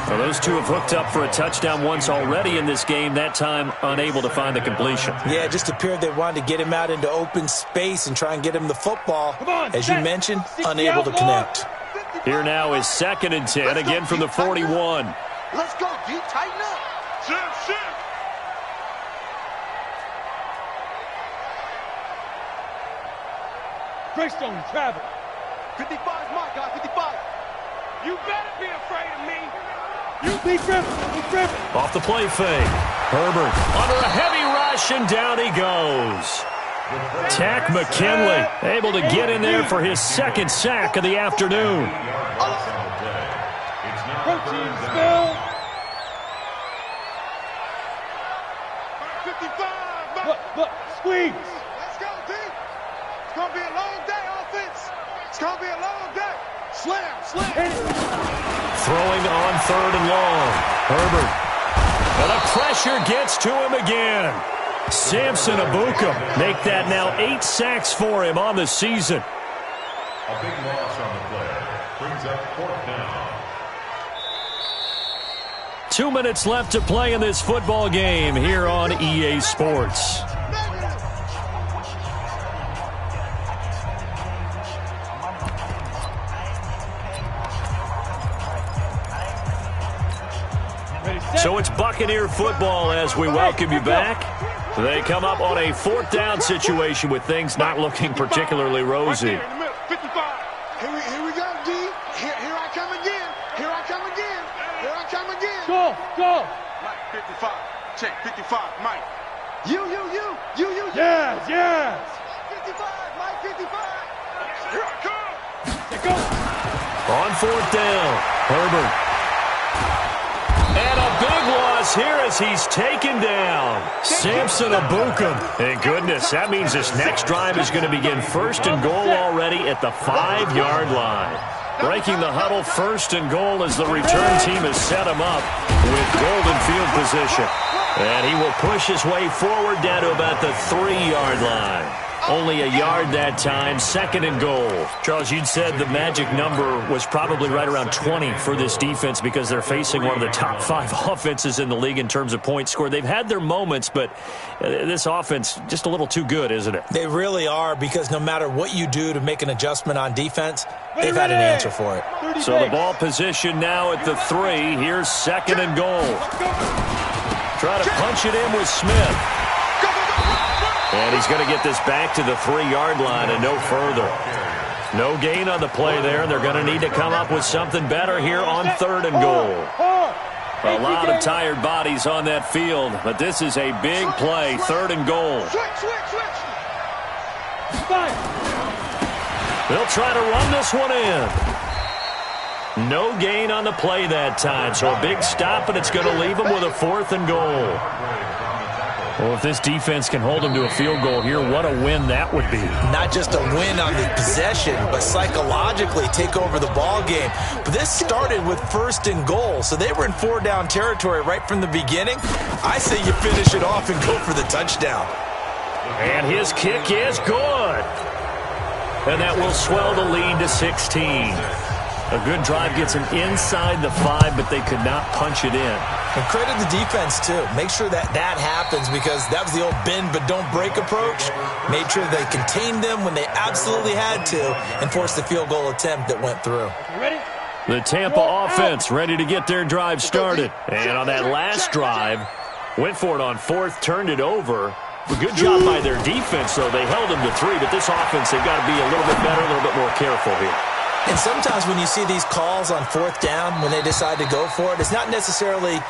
Well, those two have hooked up for a touchdown once already in this game, that time unable to find the completion. Yeah, it just appeared they wanted to get him out into open space and try and get him the football. As you mentioned, unable to connect. Here now is 2nd and 10, again from the 41. Let's go, D. Tighten up. Shift. Greystone, travel. 55 is my guy, 55. You better be afraid of me. You be Griffin. Off the play fake. Herbert under a heavy rush, and down he goes. Tack McKinley able to get in there for his 2nd sack of the afternoon. Protein spill. 55. Look, squeeze. Let's go, D. It's going to be a long day, offense. It's going to be a long day. Slam. Throwing on 3rd and long. Herbert. And the pressure gets to him again. Samson Abuka make that now 8 sacks for him on the season. A big loss on the play. Brings up 4th down. 2 minutes left to play in this football game here on EA Sports. So it's Buccaneer football as we welcome you back. They come up on a 4th down situation with things not looking particularly rosy. 55. Here we go, D. Here I come again. Here I come again. Go. Mike, 55. Check, 55. Mike. You. Yes. 55. Mike, 55. Here I come. Go. On 4th down, Herbert. And a big loss here as he's taken down. Samson Abuka. And goodness, that means this next drive is going to begin 1st and goal already at the 5-yard line. Breaking the huddle, 1st and goal as the return team has set him up with golden field position. And he will push his way forward down to about the 3-yard line. Only a yard that time, 2nd and goal. Charles, you'd said the magic number was probably right around 20 for this defense because they're facing one of the top 5 offenses in the league in terms of points scored. They've had their moments, but this offense just a little too good, isn't it? They really are, because no matter what you do to make an adjustment on defense, they've had an answer for it. So the ball position now at the 3. Here's 2nd and goal. Try to punch it in with Smith. And he's going to get this back to the 3-yard line and no further. No gain on the play there. They're going to need to come up with something better here on 3rd and goal. A lot of tired bodies on that field, but this is a big play, 3rd and goal. They'll try to run this one in. No gain on the play that time, so a big stop, and it's going to leave them with a 4th and goal. Well, if this defense can hold them to a field goal here, what a win that would be. Not just a win on the possession, but psychologically take over the ball game. But this started with 1st and goal, so they were in 4-down territory right from the beginning. I say you finish it off and go for the touchdown. And his kick is good. And that will swell the lead to 16. A good drive gets him inside the 5, but they could not punch it in. And credit the defense, too. Make sure that happens, because that was the old bend but don't break approach. Made sure they contained them when they absolutely had to and forced the field goal attempt that went through. The Tampa offense ready to get their drive started. And on that last drive, went for it on 4th, turned it over. A good job by their defense, though. They held them to 3, but this offense, they've got to be a little bit better, a little bit more careful here. And sometimes when you see these calls on 4th down, when they decide to go for it, it's not necessarily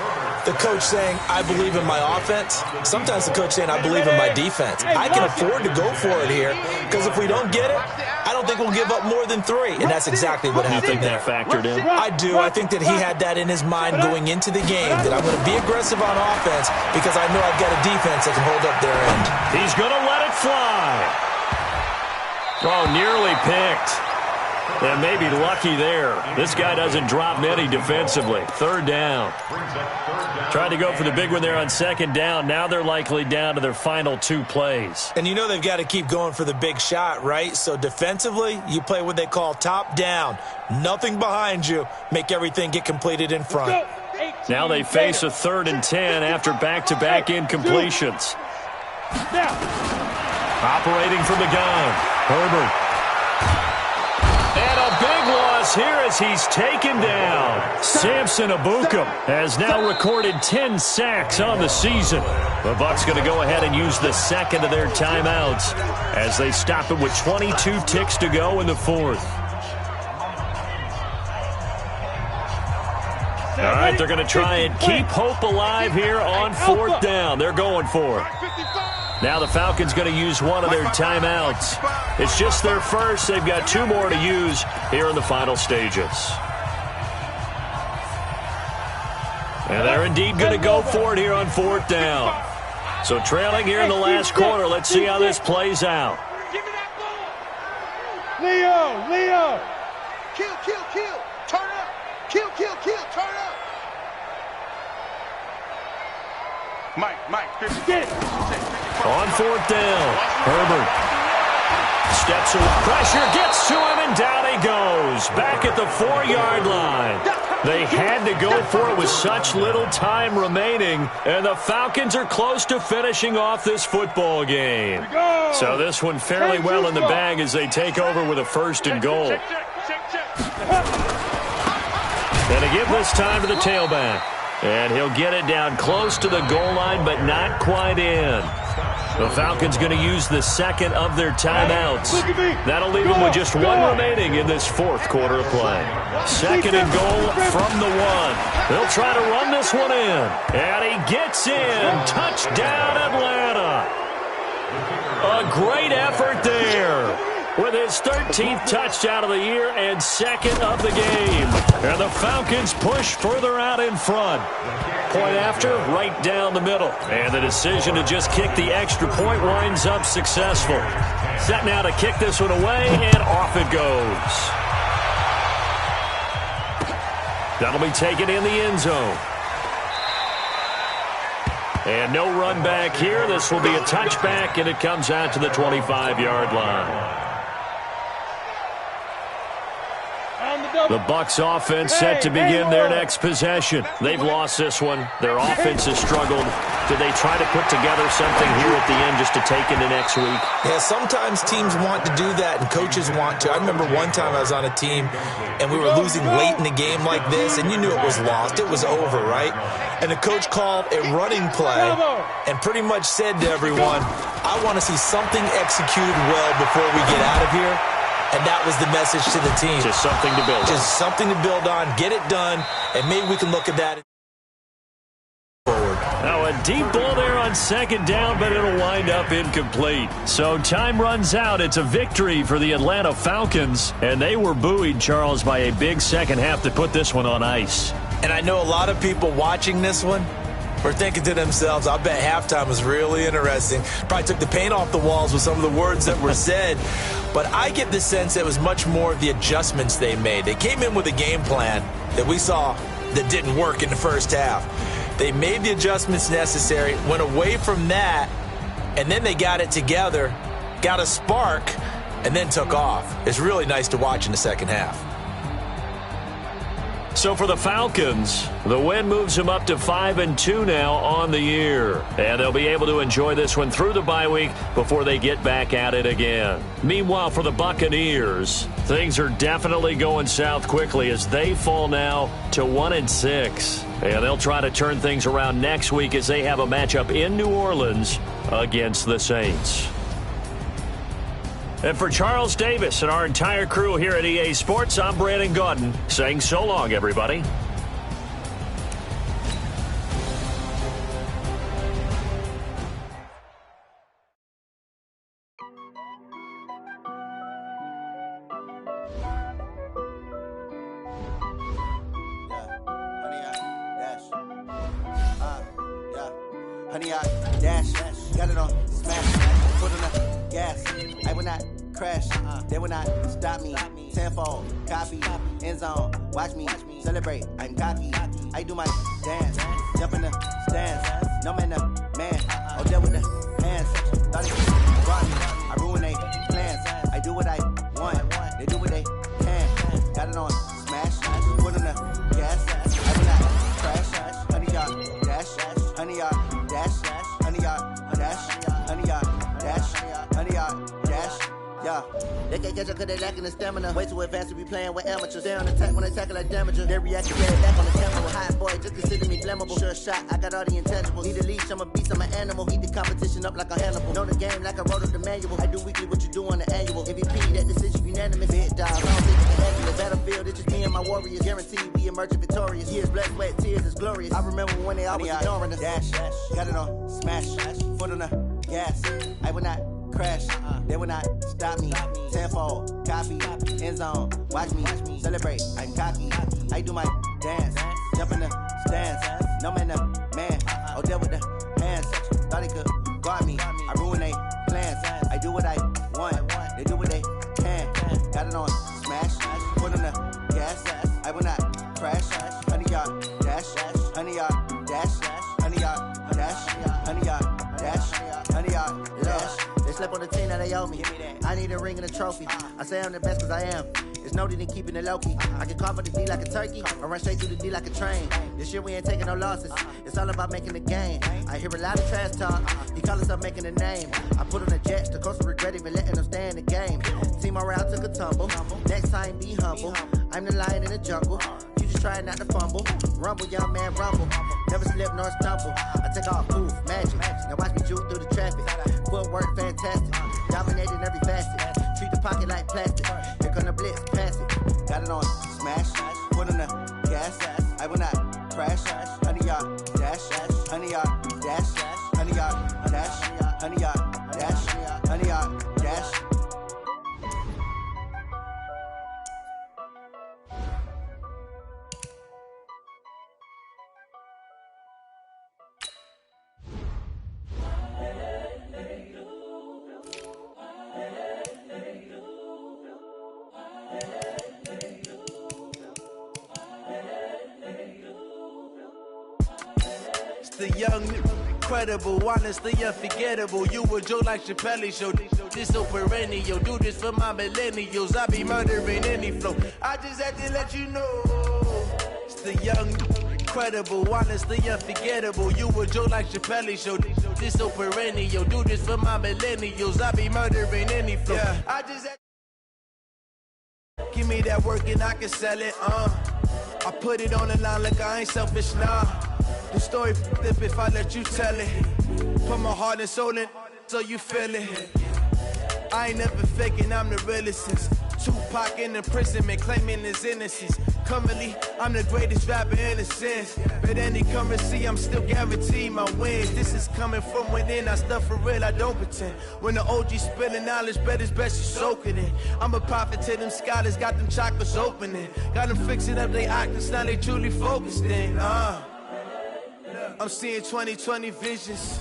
the coach saying, I believe in my offense. Sometimes the coach saying, I believe in my defense. I can afford to go for it here, because if we don't get it, I don't think we'll give up more than 3. And that's exactly what happened there. You think that factored in? I do. I think that he had that in his mind going into the game, that I'm going to be aggressive on offense because I know I've got a defense that can hold up their end. He's going to let it let fly. Oh, nearly picked. And maybe lucky there. This guy doesn't drop many defensively. Third down. Tried to go for the big one there on second down. Now they're likely down to their final 2 plays. And you know they've got to keep going for the big shot, right? So defensively, you play what they call top down. Nothing behind you. Make everything get completed in front. Now they face a 3rd and 10 after back-to-back incompletions. Operating from the gun, Herbert. And a big loss here as he's taken down. Samson Ebukam has now recorded 10 sacks on the season. The Bucs going to go ahead and use the second of their timeouts as they stop it with 22 ticks to go in the 4th. All right, they're going to try and keep hope alive here on 4th down. They're going for it. Now the Falcons going to use one of their timeouts. It's just their first. They've got 2 more to use here in the final stages. And they're indeed going to go for it here on 4th down. So trailing here in the last quarter. Let's see how this plays out. Leo. Kill. Turn up. Kill. Turn up. Mike, 50. On 4th down, Herbert steps away. Pressure gets to him, and down he goes. Back at the 4-yard line. They had to go for it with such little time remaining, and the Falcons are close to finishing off this football game. So this one fairly well in the bag as they take over with a 1st and goal. And they give this time to the tailback. And he'll get it down close to the goal line, but not quite in. The Falcons going to use the second of their timeouts. That'll leave them with just 1 remaining in this 4th quarter of play. 2nd and goal from the 1. They'll try to run this one in. And he gets in. Touchdown, Atlanta. A great effort there, with his 13th touchdown of the year and 2nd of the game. And the Falcons push further out in front. Point after, right down the middle. And the decision to just kick the extra point winds up successful. Set now to kick this one away, and off it goes. That'll be taken in the end zone. And no run back here. This will be a touchback, and it comes out to the 25-yard line. The Bucs offense set to begin their next possession. They've lost this one. Their offense has struggled. Did they try to put together something here at the end just to take into next week? Yeah, sometimes teams want to do that and coaches want to. I remember one time I was on a team and we were losing late in the game like this, and you knew it was lost. It was over, right? And the coach called a running play and pretty much said to everyone, I want to see something executed well before we get out of here. And that was the message to the team. Just something to build on. Just something to build on, get it done, and maybe we can look at that forward. Now a deep ball there on 2nd down, but it'll wind up incomplete. So time runs out. It's a victory for the Atlanta Falcons, and they were buoyed, Charles, by a big second half to put this one on ice. And I know a lot of people watching this one were thinking to themselves, I bet halftime was really interesting. Probably took the paint off the walls with some of the words that were said. But I get the sense it was much more of the adjustments they made. They came in with a game plan that we saw that didn't work in the first half. They made the adjustments necessary, went away from that, and then they got it together, got a spark, and then took off. It's really nice to watch in the second half. So for the Falcons, the win moves them up to 5-2 now on the year. And they'll be able to enjoy this one through the bye week before they get back at it again. Meanwhile, for the Buccaneers, things are definitely going south quickly as they fall now to 1-6. And they'll try to turn things around next week as they have a matchup in New Orleans against the Saints. And for Charles Davis and our entire crew here at EA Sports, I'm Brandon Gaudin saying so long, everybody. Honey, I dash, got it on smash, foot on the gas. I will not crash. They will not stop me. Tenfold, copy, end zone. Watch me celebrate. I'm cocky. I do my dance. Jump in the stands. No man, man. Oh, there with the hands. Thought it brought me. I ruin they plans. I do what I want. They do what they can. Got it on smash. Put on the gas. I will not crash. 100 yard dash. 100 yard dash. 100 yard dash. 100 yard dash. 100 yard dash. Yeah. They can't catch up cause they lacking the stamina. Way too advanced to be playing with amateurs. They on attack when they tackle like damager. They react to get it back on the camera. Hot boy, just consider me flammable. Sure shot, I got all the intangibles. Need a leash, I'm a beast, I'm an animal. Heat the competition up like a Hannibal. Know the game like I wrote up the manual. I do weekly what you do on the annual. MVP, that decision unanimous. Big dog, I don't think you can handle it. Battlefield, it's just me and my warriors. Guaranteed we emerge victorious. Years, blood, sweat, tears, it's glorious. I remember when they always ignoring us. Dash, got it on smash. Foot on the gas. I will not crash. They will not stop me. Tenfold, copy, end zone. Watch me celebrate. I'm cocky. I do my dance. Jump in the stands. No man, man. Oh, there with the hands. Thought he could guard me. I ruin they plans. I do what I want. They do what they can. Got it on smash. Put on the gas. I will not crash. 100 yard dash. 100 yard dash. 100 yard dash. 100 yard dash. 100 yard dash. They slept on the team that they owe me. I need a ring and a trophy. I say I'm the best cause I am. It's no need in keeping it low-key. I can carve up the D like a turkey or run straight through the D like a train. This year we ain't taking no losses. It's all about making the game. I hear a lot of trash talk. He call himself making a name. I put on the Jets. The coach will regret even letting them stay in the game. Team morale took a tumble. Next time be humble. I'm the lion in the jungle. You just try not to fumble. Rumble, young man, rumble. Never slip nor stumble. I take off, poof, magic. Now watch me juke through the traffic. Footwork fantastic. Dominating every facet. Treat the pocket like plastic. Here come the blitz, pass it. Got it on smash. Put on the gas. I will not crash. 100 yard dash. 100 yard dash. 100 yard dash. 100 yard dash. 100 yard dash. The young, incredible, honestly unforgettable. You a joke like Chappelle show. This so perennial. Do this for my millennials. I be murdering any flow. I just had to let you know. It's the young, incredible, honestly unforgettable. You a joke like Chappelle show. This so perennial. Do this for my millennials. I be murdering any flow. Yeah. I just had give me that work and I can sell it. I put it on the line like I ain't selfish, nah. The story flip if I let you tell it. Put my heart and soul in so you feel it. I ain't never faking, I'm the realest since Tupac in imprisonment, claiming his innocence. Currently, I'm the greatest rapper in a sense. But any currency, I'm still guaranteed my wins. This is coming from within, I stuff for real, I don't pretend. When the OG spilling knowledge, bet it's best you soak it in. I'm a prophet to them scholars, got them chakras opening. Got them fixing up they octaves, now they truly focused in. I'm seeing 2020 visions.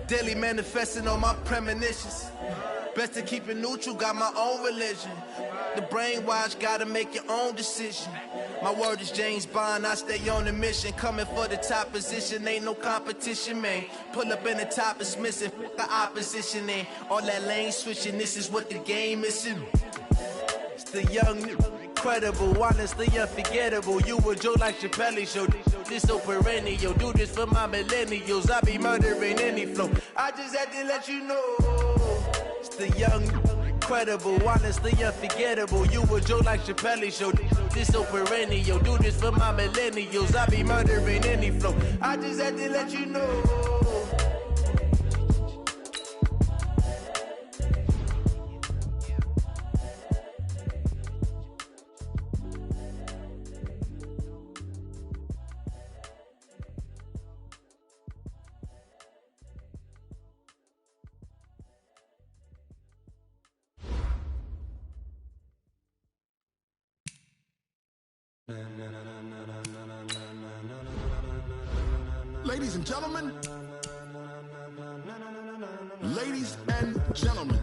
Daily manifesting on my premonitions. Best to keep it neutral, got my own religion. The brainwash, gotta make your own decision. My word is James Bond, I stay on the mission. Coming for the top position, ain't no competition, man. Pull up in the top is missing, fuck the opposition, man. All that lane switching, this is what the game is. It's the young, incredible, honestly unforgettable. You a joke like Chappelle show. This so perennial. Do this for my millennials. I be murdering any flow. I just had to let you know. It's the young, incredible, honestly unforgettable. You a joke like Chappelle show. This so perennial. Do this for my millennials. I be murdering any flow. I just had to let you know. Ladies and gentlemen, ladies and gentlemen,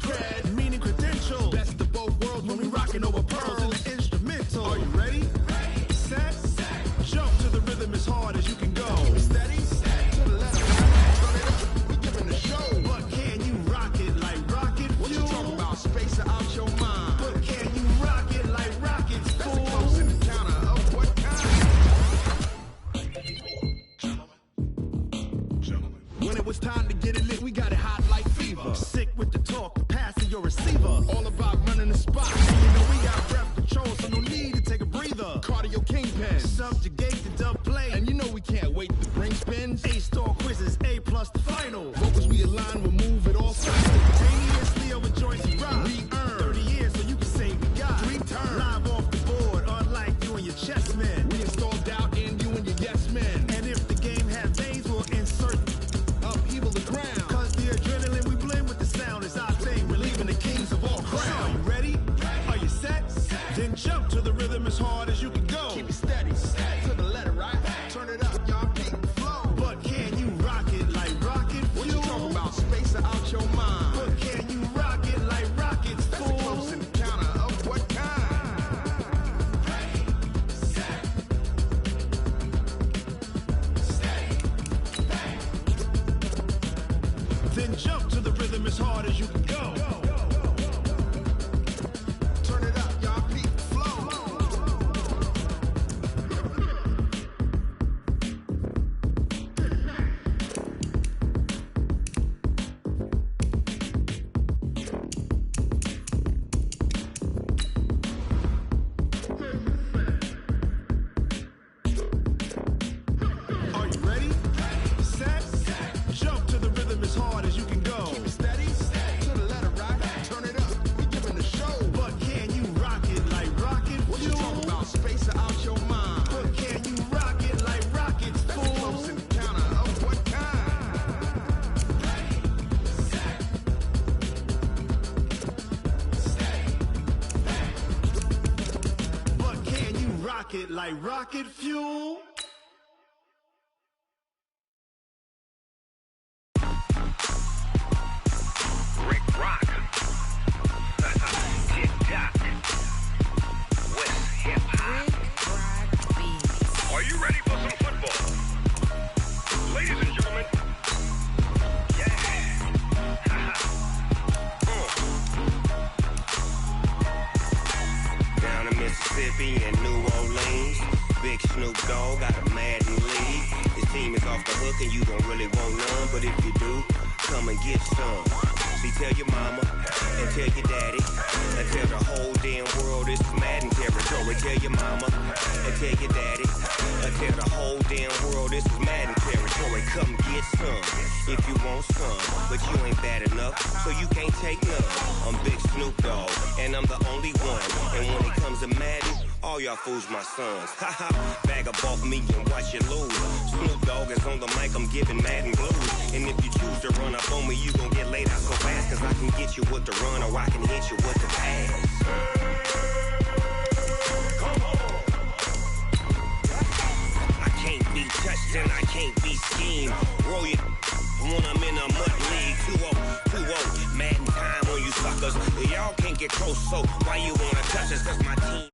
cred, meaning credential. Best of both worlds when we rockin' over pearls in the instrumental. Are you ready? Set, jump to the rhythm as hard as you can go. Steady, to the left, turn it up, we giving the show. But can you rock it like rocket fuel? What you talking about? Space out your mind. But can you rock it like rockets, fool? That's a close encounter of what kind? When it was time to get it lit, we got it hot like fever. Sick with the talk, passing your receiver. All about running the spot. And you know we got breath control, so no need to take a breather. Cardio kingpin, subjugate the dub play. And you know we can't wait to bring spins. A-star quizzes, A+ the final. Vocals we align, we'll move it all simultaneously over joints and rock. We earn 30 years, so you can say we got 3 turns. Live off the board, unlike you and your chess men. We install doubt in you and your yes men. And if the game has veins, we'll insert upheaval the ground. Cause the adrenaline we blend with the sound is our thing. We're leaving the kings of all ground. Are you ready? Are you set? Then jump to the rhythm as hard as you can go. Keep it steady, to the letter, right? Turn it up, y'all peak the flow. But can you rock it like rocket fuel? What you talking about? Space out your mind. But can you rock it like rockets, fool? That's a close encounter of what kind? Then jump to the rhythm as hard as you can go. Turn it up, y'all peak the flow. Are you ready? Set, jump to the rhythm as hard as you can go. Keep it steady, to the letter, right? Turn it up, we giving the show. But can you rock it like rocket fuel? What you talking about? Space out your mind. But can you rock it like rockets, fool? That's a close encounter of what kind? But can you rock it like rocket fuel? Rick Rock. TikTok. West Hip Hop. Are you ready for some football? Ladies and gentlemen. Yeah. Down in Mississippi and New Orleans, Big Snoop Dogg got a Madden league. His team is off the hook and you don't really want none, but if you do, come and get some. See, tell your mama and tell your daddy and tell the whole damn world this is Madden territory. Tell your mama and tell your daddy and tell the whole damn world this is Madden territory. Come get some if you want some, but you ain't bad enough, so you can't take none. I'm Big Snoop Dogg and I'm the only one. And when it comes to Madden, all y'all fools my sons. Haha, bag up off me and watch you lose. Snoop Dogg is on the mic, I'm giving Madden blues. And if you choose to run up on me, you gon' get laid out so fast. Cause I can get you with the run or I can hit you with the pass. Come on. I can't be touched and I can't be schemed. Roll you when I'm in a mud league. 2-0, Madden time on you suckers. Y'all can't get close, so why you wanna touch us? Cause my team